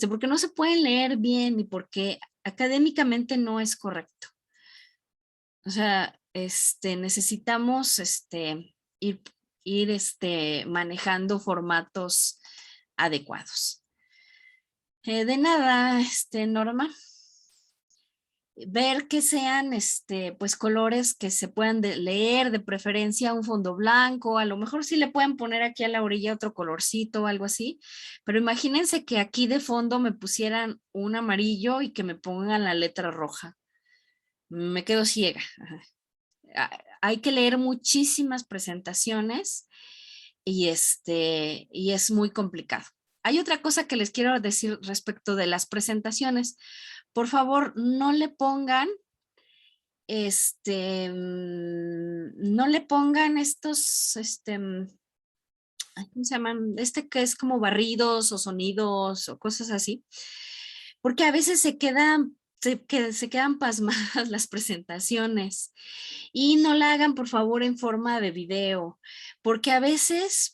S1: porque no se pueden leer bien y porque académicamente no es correcto. O sea, necesitamos ir manejando formatos adecuados. De nada, Norma. Ver que sean pues colores que se puedan leer, de preferencia un fondo blanco, a lo mejor sí le pueden poner aquí a la orilla otro colorcito o algo así, pero imagínense que aquí de fondo me pusieran un amarillo y que me pongan la letra roja. Me quedo ciega. Hay que leer muchísimas presentaciones y es muy complicado. Hay otra cosa que les quiero decir respecto de las presentaciones. Por favor, no le pongan no le pongan estos ¿cómo se llaman? Que es como barridos o sonidos o cosas así, porque a veces se quedan pasmadas las presentaciones, y no la hagan por favor en forma de video, porque a veces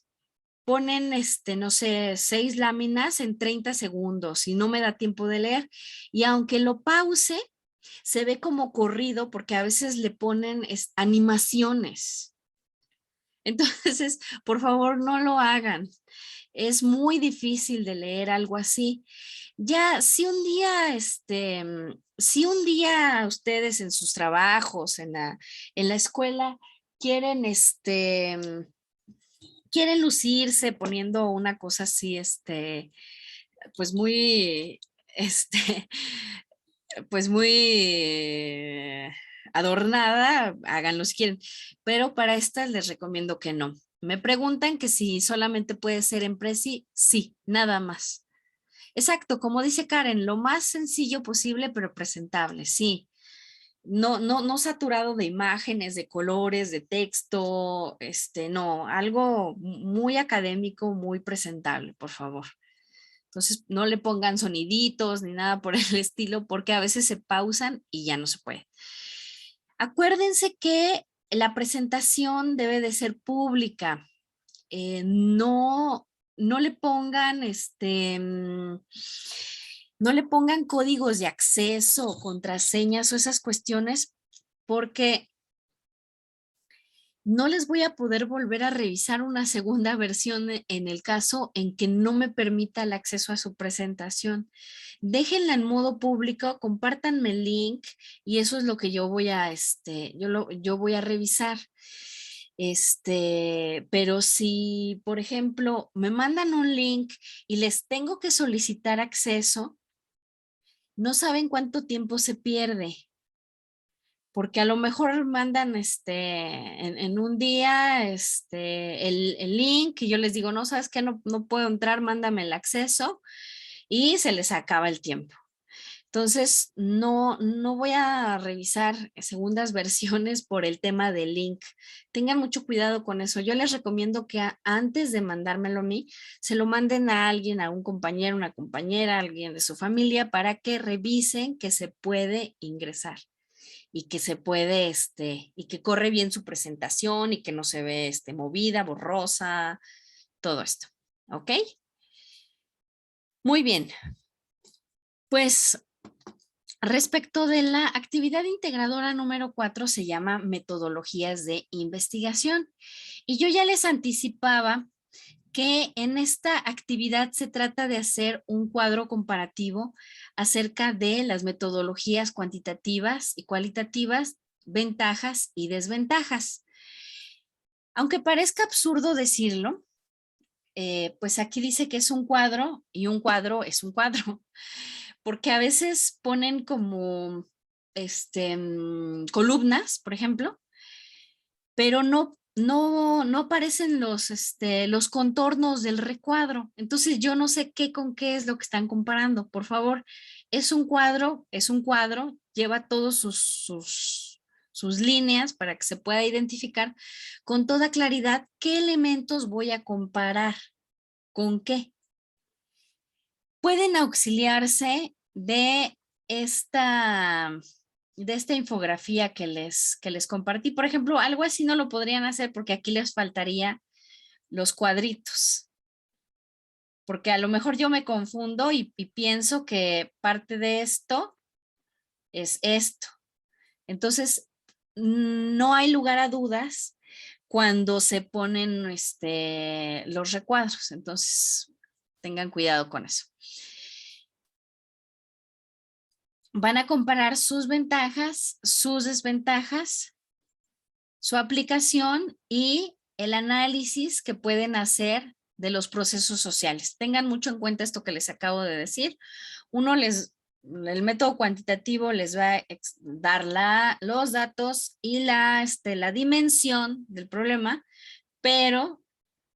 S1: ponen, no sé, 6 láminas en 30 segundos y no me da tiempo de leer. Y aunque lo pause, se ve como corrido porque a veces le ponen animaciones. Entonces, por favor, no lo hagan. Es muy difícil de leer algo así. Ya, si un día ustedes en sus trabajos, en la escuela, quieren quieren lucirse poniendo una cosa así, pues muy este, pues muy adornada, háganlo si quieren, pero para estas les recomiendo que no. Me preguntan que si solamente puede ser en Prezi, sí, nada más. Exacto, como dice Karen, lo más sencillo posible, pero presentable, sí. No saturado de imágenes, de colores, de texto, no, algo muy académico, muy presentable, por favor. Entonces, no le pongan soniditos ni nada por el estilo, porque a veces se pausan y ya no se puede. Acuérdense que la presentación debe de ser pública. No le pongan no le pongan códigos de acceso, contraseñas o esas cuestiones, porque no les voy a poder volver a revisar una segunda versión en el caso en que no me permita el acceso a su presentación. Déjenla en modo público, compártanme el link y eso es lo que yo voy a, yo voy a revisar. Pero si, por ejemplo, me mandan un link y les tengo que solicitar acceso, no saben cuánto tiempo se pierde porque a lo mejor mandan en un día el link y yo les digo, no, sabes que no puedo entrar, mándame el acceso y se les acaba el tiempo. Entonces, no voy a revisar segundas versiones por el tema del link. Tengan mucho cuidado con eso. Yo les recomiendo que antes de mandármelo a mí, se lo manden a alguien, a un compañero, una compañera, alguien de su familia, para que revisen que se puede ingresar y que se puede, y que corre bien su presentación y que no se ve, movida, borrosa, todo esto. ¿Ok? Muy bien. Pues respecto de la actividad integradora número 4 se llama metodologías de investigación. Y yo ya les anticipaba que en esta actividad se trata de hacer un cuadro comparativo acerca de las metodologías cuantitativas y cualitativas, ventajas y desventajas. Aunque parezca absurdo decirlo, pues aquí dice que es un cuadro y un cuadro es un cuadro, porque a veces ponen como columnas, por ejemplo, pero no aparecen los contornos del recuadro. Entonces yo no sé qué con qué es lo que están comparando. Por favor, es un cuadro, lleva todos sus líneas para que se pueda identificar con toda claridad qué elementos voy a comparar, con qué. Pueden auxiliarse de esta infografía que les compartí. Por ejemplo, algo así no lo podrían hacer porque aquí les faltaría los cuadritos. Porque a lo mejor yo me confundo y pienso que parte de esto es esto. Entonces, no hay lugar a dudas cuando se ponen los recuadros. Entonces, tengan cuidado con eso. Van a comparar sus ventajas, sus desventajas, su aplicación y el análisis que pueden hacer de los procesos sociales. Tengan mucho en cuenta esto que les acabo de decir. El método cuantitativo les va a dar los datos y la dimensión del problema, pero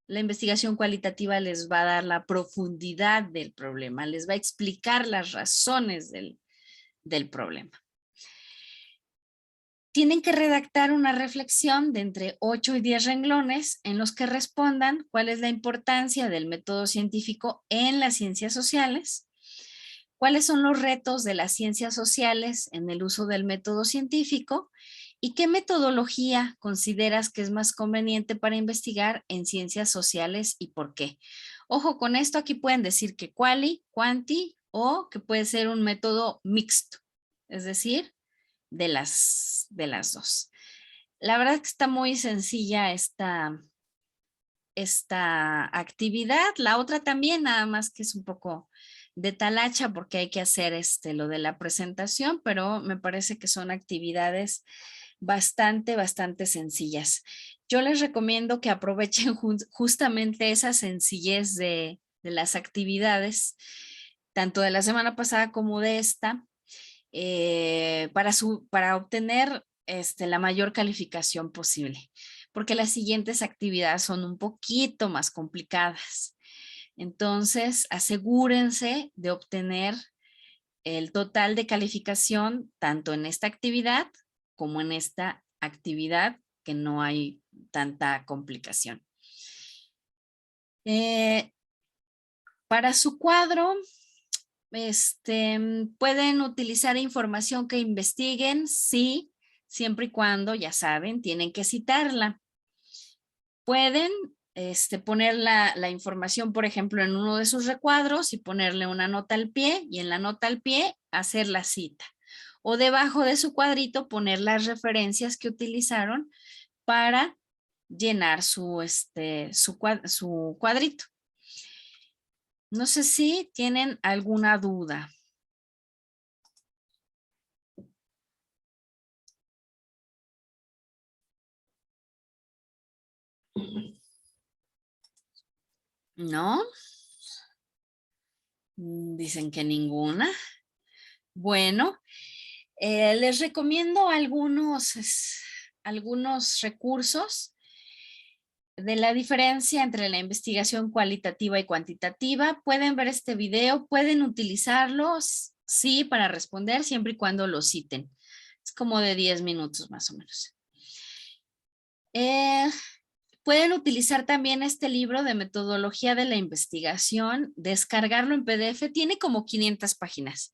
S1: la investigación cualitativa les va a dar la profundidad del problema, les va a explicar las razones del problema. Tienen que redactar una reflexión de entre 8 y 10 renglones en los que respondan cuál es la importancia del método científico en las ciencias sociales, cuáles son los retos de las ciencias sociales en el uso del método científico y qué metodología consideras que es más conveniente para investigar en ciencias sociales y por qué. Ojo con esto, aquí pueden decir que quali, quanti o que puede ser un método mixto, es decir, de las dos. La verdad que está muy sencilla esta actividad. La otra también, nada más que es un poco de talacha porque hay que hacer lo de la presentación, pero me parece que son actividades bastante sencillas. Yo les recomiendo que aprovechen justamente esa sencillez de las actividades tanto de la semana pasada como de esta, para obtener la mayor calificación posible, porque las siguientes actividades son un poquito más complicadas. Entonces, asegúrense de obtener el total de calificación tanto en esta actividad como en esta actividad que no hay tanta complicación. Para su cuadro, pueden utilizar información que investiguen, sí, siempre y cuando, ya saben, tienen que citarla. Pueden poner la información, por ejemplo, en uno de sus recuadros y ponerle una nota al pie, y en la nota al pie hacer la cita. O debajo de su cuadrito poner las referencias que utilizaron para llenar su cuadrito. No sé si tienen alguna duda. ¿No? Dicen que ninguna. Bueno, les recomiendo algunos recursos de la diferencia entre la investigación cualitativa y cuantitativa. Pueden ver este video, pueden utilizarlos, sí, para responder, siempre y cuando lo citen. Es como de 10 minutos más o menos. Pueden utilizar también este libro de metodología de la investigación, descargarlo en PDF, tiene como 500 páginas,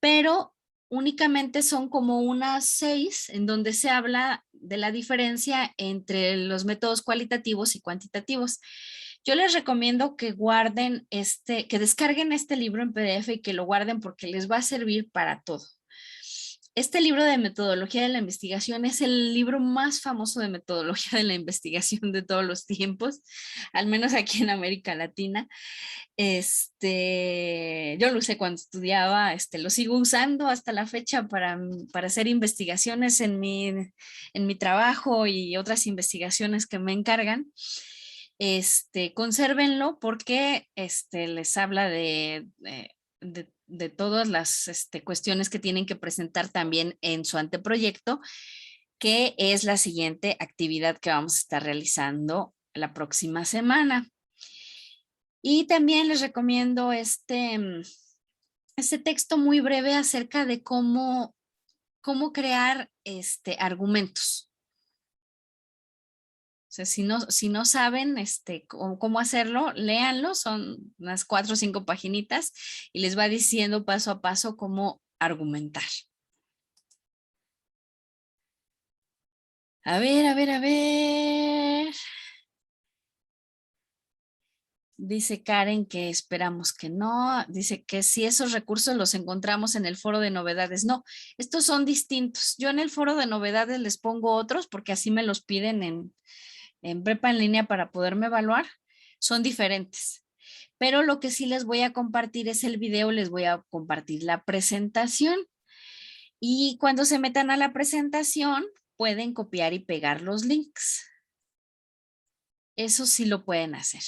S1: pero únicamente son como unas 6 en donde se habla de la diferencia entre los métodos cualitativos y cuantitativos. Yo les recomiendo que guarden que descarguen este libro en PDF y que lo guarden porque les va a servir para todo. Este libro de metodología de la investigación es el libro más famoso de metodología de la investigación de todos los tiempos, al menos aquí en América Latina. Yo lo usé cuando estudiaba, lo sigo usando hasta la fecha para hacer investigaciones en mi trabajo y otras investigaciones que me encargan. Consérvenlo porque les habla de todas las cuestiones que tienen que presentar también en su anteproyecto, que es la siguiente actividad que vamos a estar realizando la próxima semana. Y también les recomiendo este texto muy breve acerca de cómo crear argumentos. O sea, si no saben cómo hacerlo, léanlo, son unas 4 o 5 paginitas y les va diciendo paso a paso cómo argumentar. A ver, a ver, a ver. Dice Karen que esperamos que no. Dice que si esos recursos los encontramos en el foro de novedades. No, estos son distintos. Yo en el foro de novedades les pongo otros porque así me los piden en Prepa en línea para poderme evaluar. Son diferentes. Pero lo que sí les voy a compartir es el video, les voy a compartir la presentación. Y cuando se metan a la presentación, pueden copiar y pegar los links. Eso sí lo pueden hacer.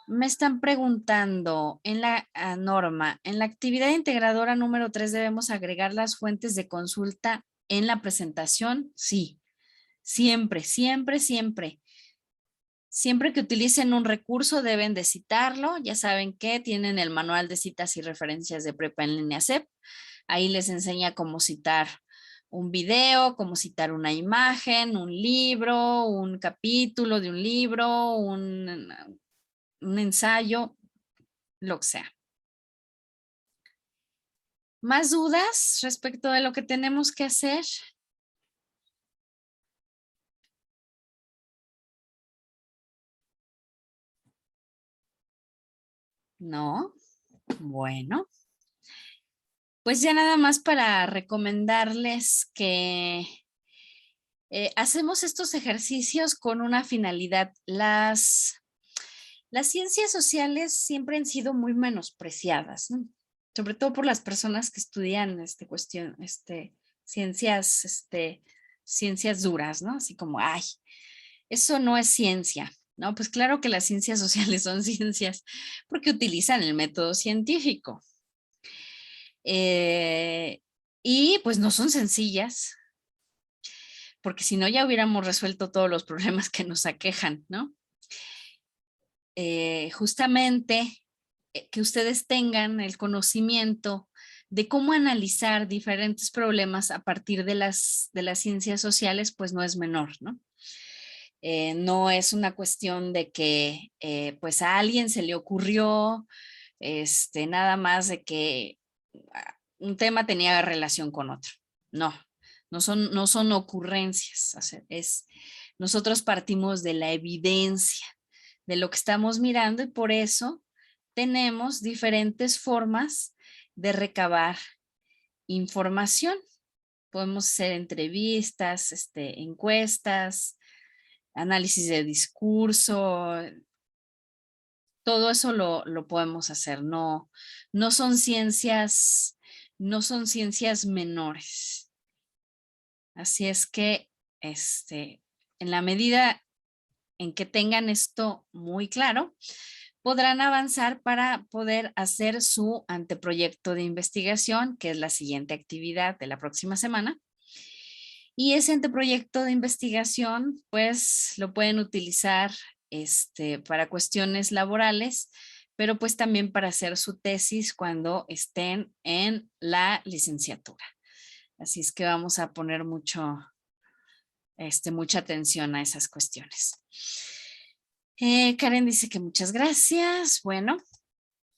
S1: Me están preguntando en la norma, en la actividad integradora número 3 debemos agregar las fuentes de consulta en la presentación. Sí, siempre, siempre, siempre. Siempre que utilicen un recurso deben de citarlo. Ya saben que tienen el manual de citas y referencias de Prepa en línea CEP. Ahí les enseña cómo citar un video, cómo citar una imagen, un libro, un capítulo de un libro, un ensayo, lo que sea. ¿Más dudas respecto de lo que tenemos que hacer? No. Bueno. Pues ya nada más para recomendarles que hacemos estos ejercicios con una finalidad. Las ciencias sociales siempre han sido muy menospreciadas, ¿no? Sobre todo por las personas que estudian ciencias duras, ¿no? Así como, ay, eso no es ciencia. No, pues claro que las ciencias sociales son ciencias porque utilizan el método científico. Y pues no son sencillas, porque si no ya hubiéramos resuelto todos los problemas que nos aquejan, ¿no? Justamente que ustedes tengan el conocimiento de cómo analizar diferentes problemas a partir de las ciencias sociales, pues no es menor, ¿no? No es una cuestión de que pues a alguien se le ocurrió nada más de que un tema tenía relación con otro. No, no son ocurrencias. O sea, nosotros partimos de la evidencia de lo que estamos mirando y por eso tenemos diferentes formas de recabar información. Podemos hacer entrevistas, encuestas, análisis de discurso, todo eso lo podemos hacer. No son ciencias, no son ciencias menores. Así es que, en la medida en que tengan esto muy claro, podrán avanzar para poder hacer su anteproyecto de investigación, que es la siguiente actividad de la próxima semana. Y ese anteproyecto de investigación, pues lo pueden utilizar para cuestiones laborales, pero pues también para hacer su tesis cuando estén en la licenciatura. Así es que vamos a poner mucha atención a esas cuestiones. Karen dice que muchas gracias. Bueno,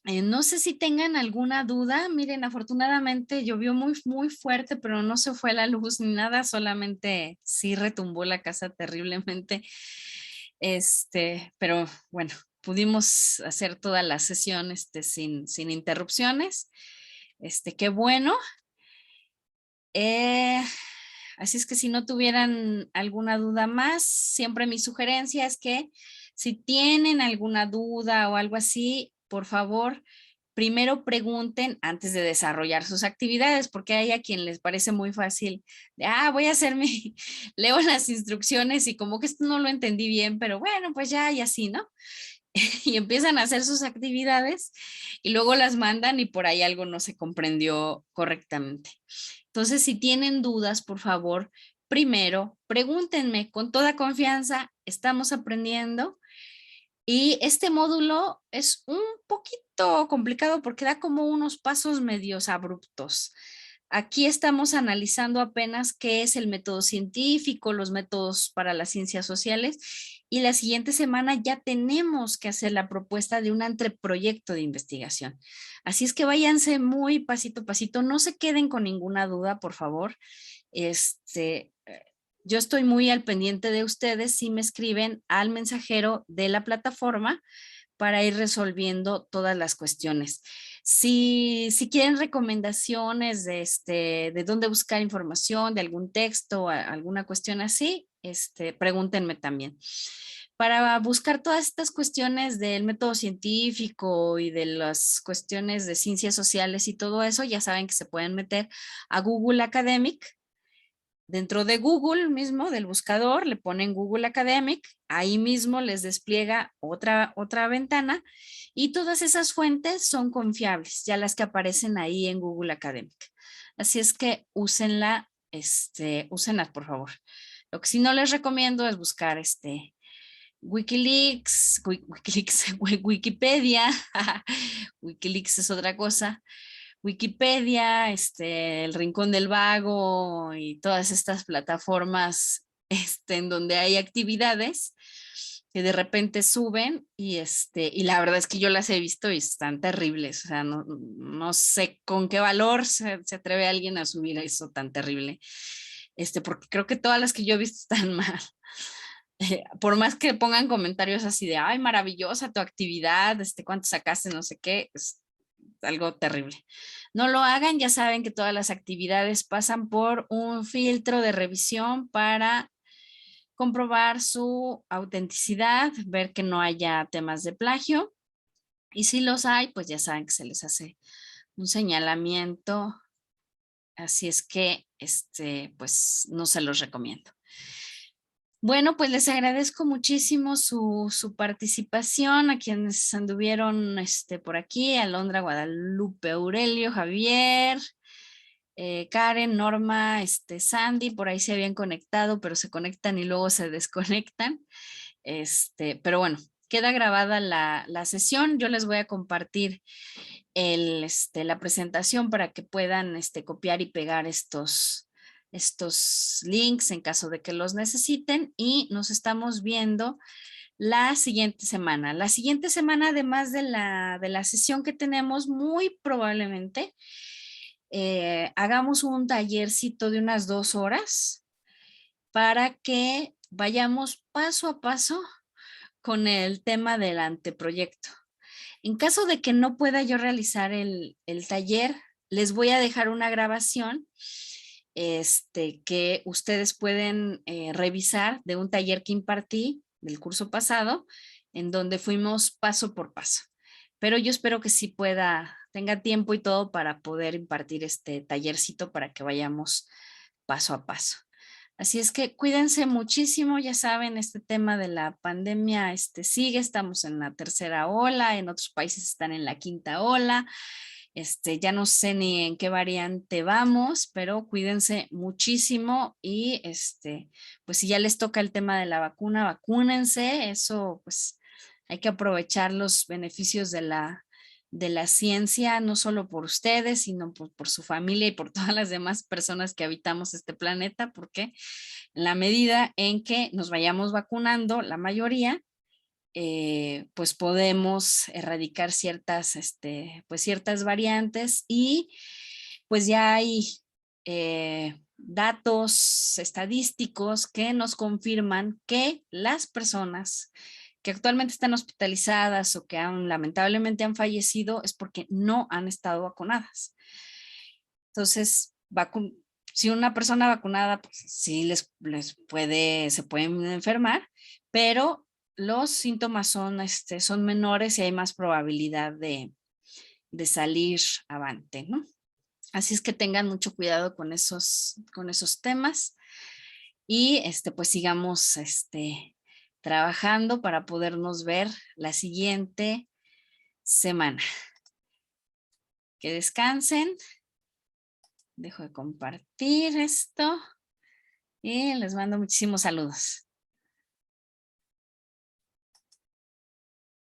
S1: no sé si tengan alguna duda. Miren, afortunadamente llovió muy, muy fuerte, pero no se fue la luz ni nada, solamente sí retumbó la casa terriblemente. Pero bueno, pudimos hacer toda la sesión sin interrupciones. Qué bueno. Así es que si no tuvieran alguna duda más, siempre mi sugerencia es que si tienen alguna duda o algo así, por favor, primero pregunten antes de desarrollar sus actividades, porque hay a quien les parece muy fácil, voy a hacer leo las instrucciones y como que esto no lo entendí bien, pero bueno, pues ya y así, ¿no? Y empiezan a hacer sus actividades y luego las mandan y por ahí algo no se comprendió correctamente. Entonces, si tienen dudas, por favor, primero pregúntenme con toda confianza, estamos aprendiendo. Y este módulo es un poquito complicado porque da como unos pasos medios abruptos. Aquí estamos analizando apenas qué es el método científico, los métodos para las ciencias sociales y la siguiente semana ya tenemos que hacer la propuesta de un anteproyecto de investigación. Así es que váyanse muy pasito a pasito, no se queden con ninguna duda, por favor. Yo estoy muy al pendiente de ustedes si me escriben al mensajero de la plataforma para ir resolviendo todas las cuestiones. Si quieren recomendaciones de dónde buscar información, de algún texto, alguna cuestión así, pregúntenme también. Para buscar todas estas cuestiones del método científico y de las cuestiones de ciencias sociales y todo eso, ya saben que se pueden meter a Google Academic. Dentro de Google mismo, del buscador, le ponen Google Academic, ahí mismo les despliega otra ventana y todas esas fuentes son confiables, ya las que aparecen ahí en Google Academic. Así es que úsenlas por favor. Lo que sí no les recomiendo es buscar Wikileaks, Wikipedia, Wikileaks es otra cosa. Wikipedia, el Rincón del Vago y todas estas plataformas en donde hay actividades que de repente suben y la verdad es que yo las he visto y están terribles. O sea, no sé con qué valor se atreve alguien a subir eso tan terrible. Porque creo que todas las que yo he visto están mal. Por más que pongan comentarios así de, ay, maravillosa tu actividad, cuánto sacaste, no sé qué, es algo terrible. No lo hagan, ya saben que todas las actividades pasan por un filtro de revisión para comprobar su autenticidad, ver que no haya temas de plagio. Y si los hay, pues ya saben que se les hace un señalamiento. Así es que, pues no se los recomiendo. Bueno, pues les agradezco muchísimo su participación, a quienes anduvieron por aquí, Alondra, Guadalupe, Aurelio, Javier, Karen, Norma, Sandy, por ahí se habían conectado, pero se conectan y luego se desconectan. Pero bueno, queda grabada la sesión. Yo les voy a compartir la presentación para que puedan copiar y pegar estos links en caso de que los necesiten, y nos estamos viendo la siguiente semana. La siguiente semana, además de la sesión que tenemos, muy probablemente hagamos un tallercito de unas 2 horas para que vayamos paso a paso con el tema del anteproyecto. En caso de que no pueda yo realizar el taller, les voy a dejar una grabación que ustedes pueden revisar de un taller que impartí del curso pasado, en donde fuimos paso por paso. Pero yo espero que sí tenga tiempo y todo para poder impartir este tallercito para que vayamos paso a paso. Así es que cuídense muchísimo, ya saben, este tema de la pandemia sigue, estamos en la tercera ola, en otros países están en la quinta ola, ya no sé ni en qué variante vamos, pero cuídense muchísimo y pues si ya les toca el tema de la vacuna, vacúnense, eso pues hay que aprovechar los beneficios de la ciencia, no solo por ustedes, sino por su familia y por todas las demás personas que habitamos este planeta, porque en la medida en que nos vayamos vacunando, la mayoría, pues podemos erradicar pues ciertas variantes, y pues ya hay datos estadísticos que nos confirman que las personas que actualmente están hospitalizadas o que lamentablemente han fallecido es porque no han estado vacunadas. Entonces, si una persona vacunada, pues sí se pueden enfermar, pero los síntomas son menores y hay más probabilidad de salir avante, ¿no? Así es que tengan mucho cuidado con esos temas, y pues sigamos trabajando para podernos ver la siguiente semana. Que descansen. Dejo de compartir esto y les mando muchísimos saludos.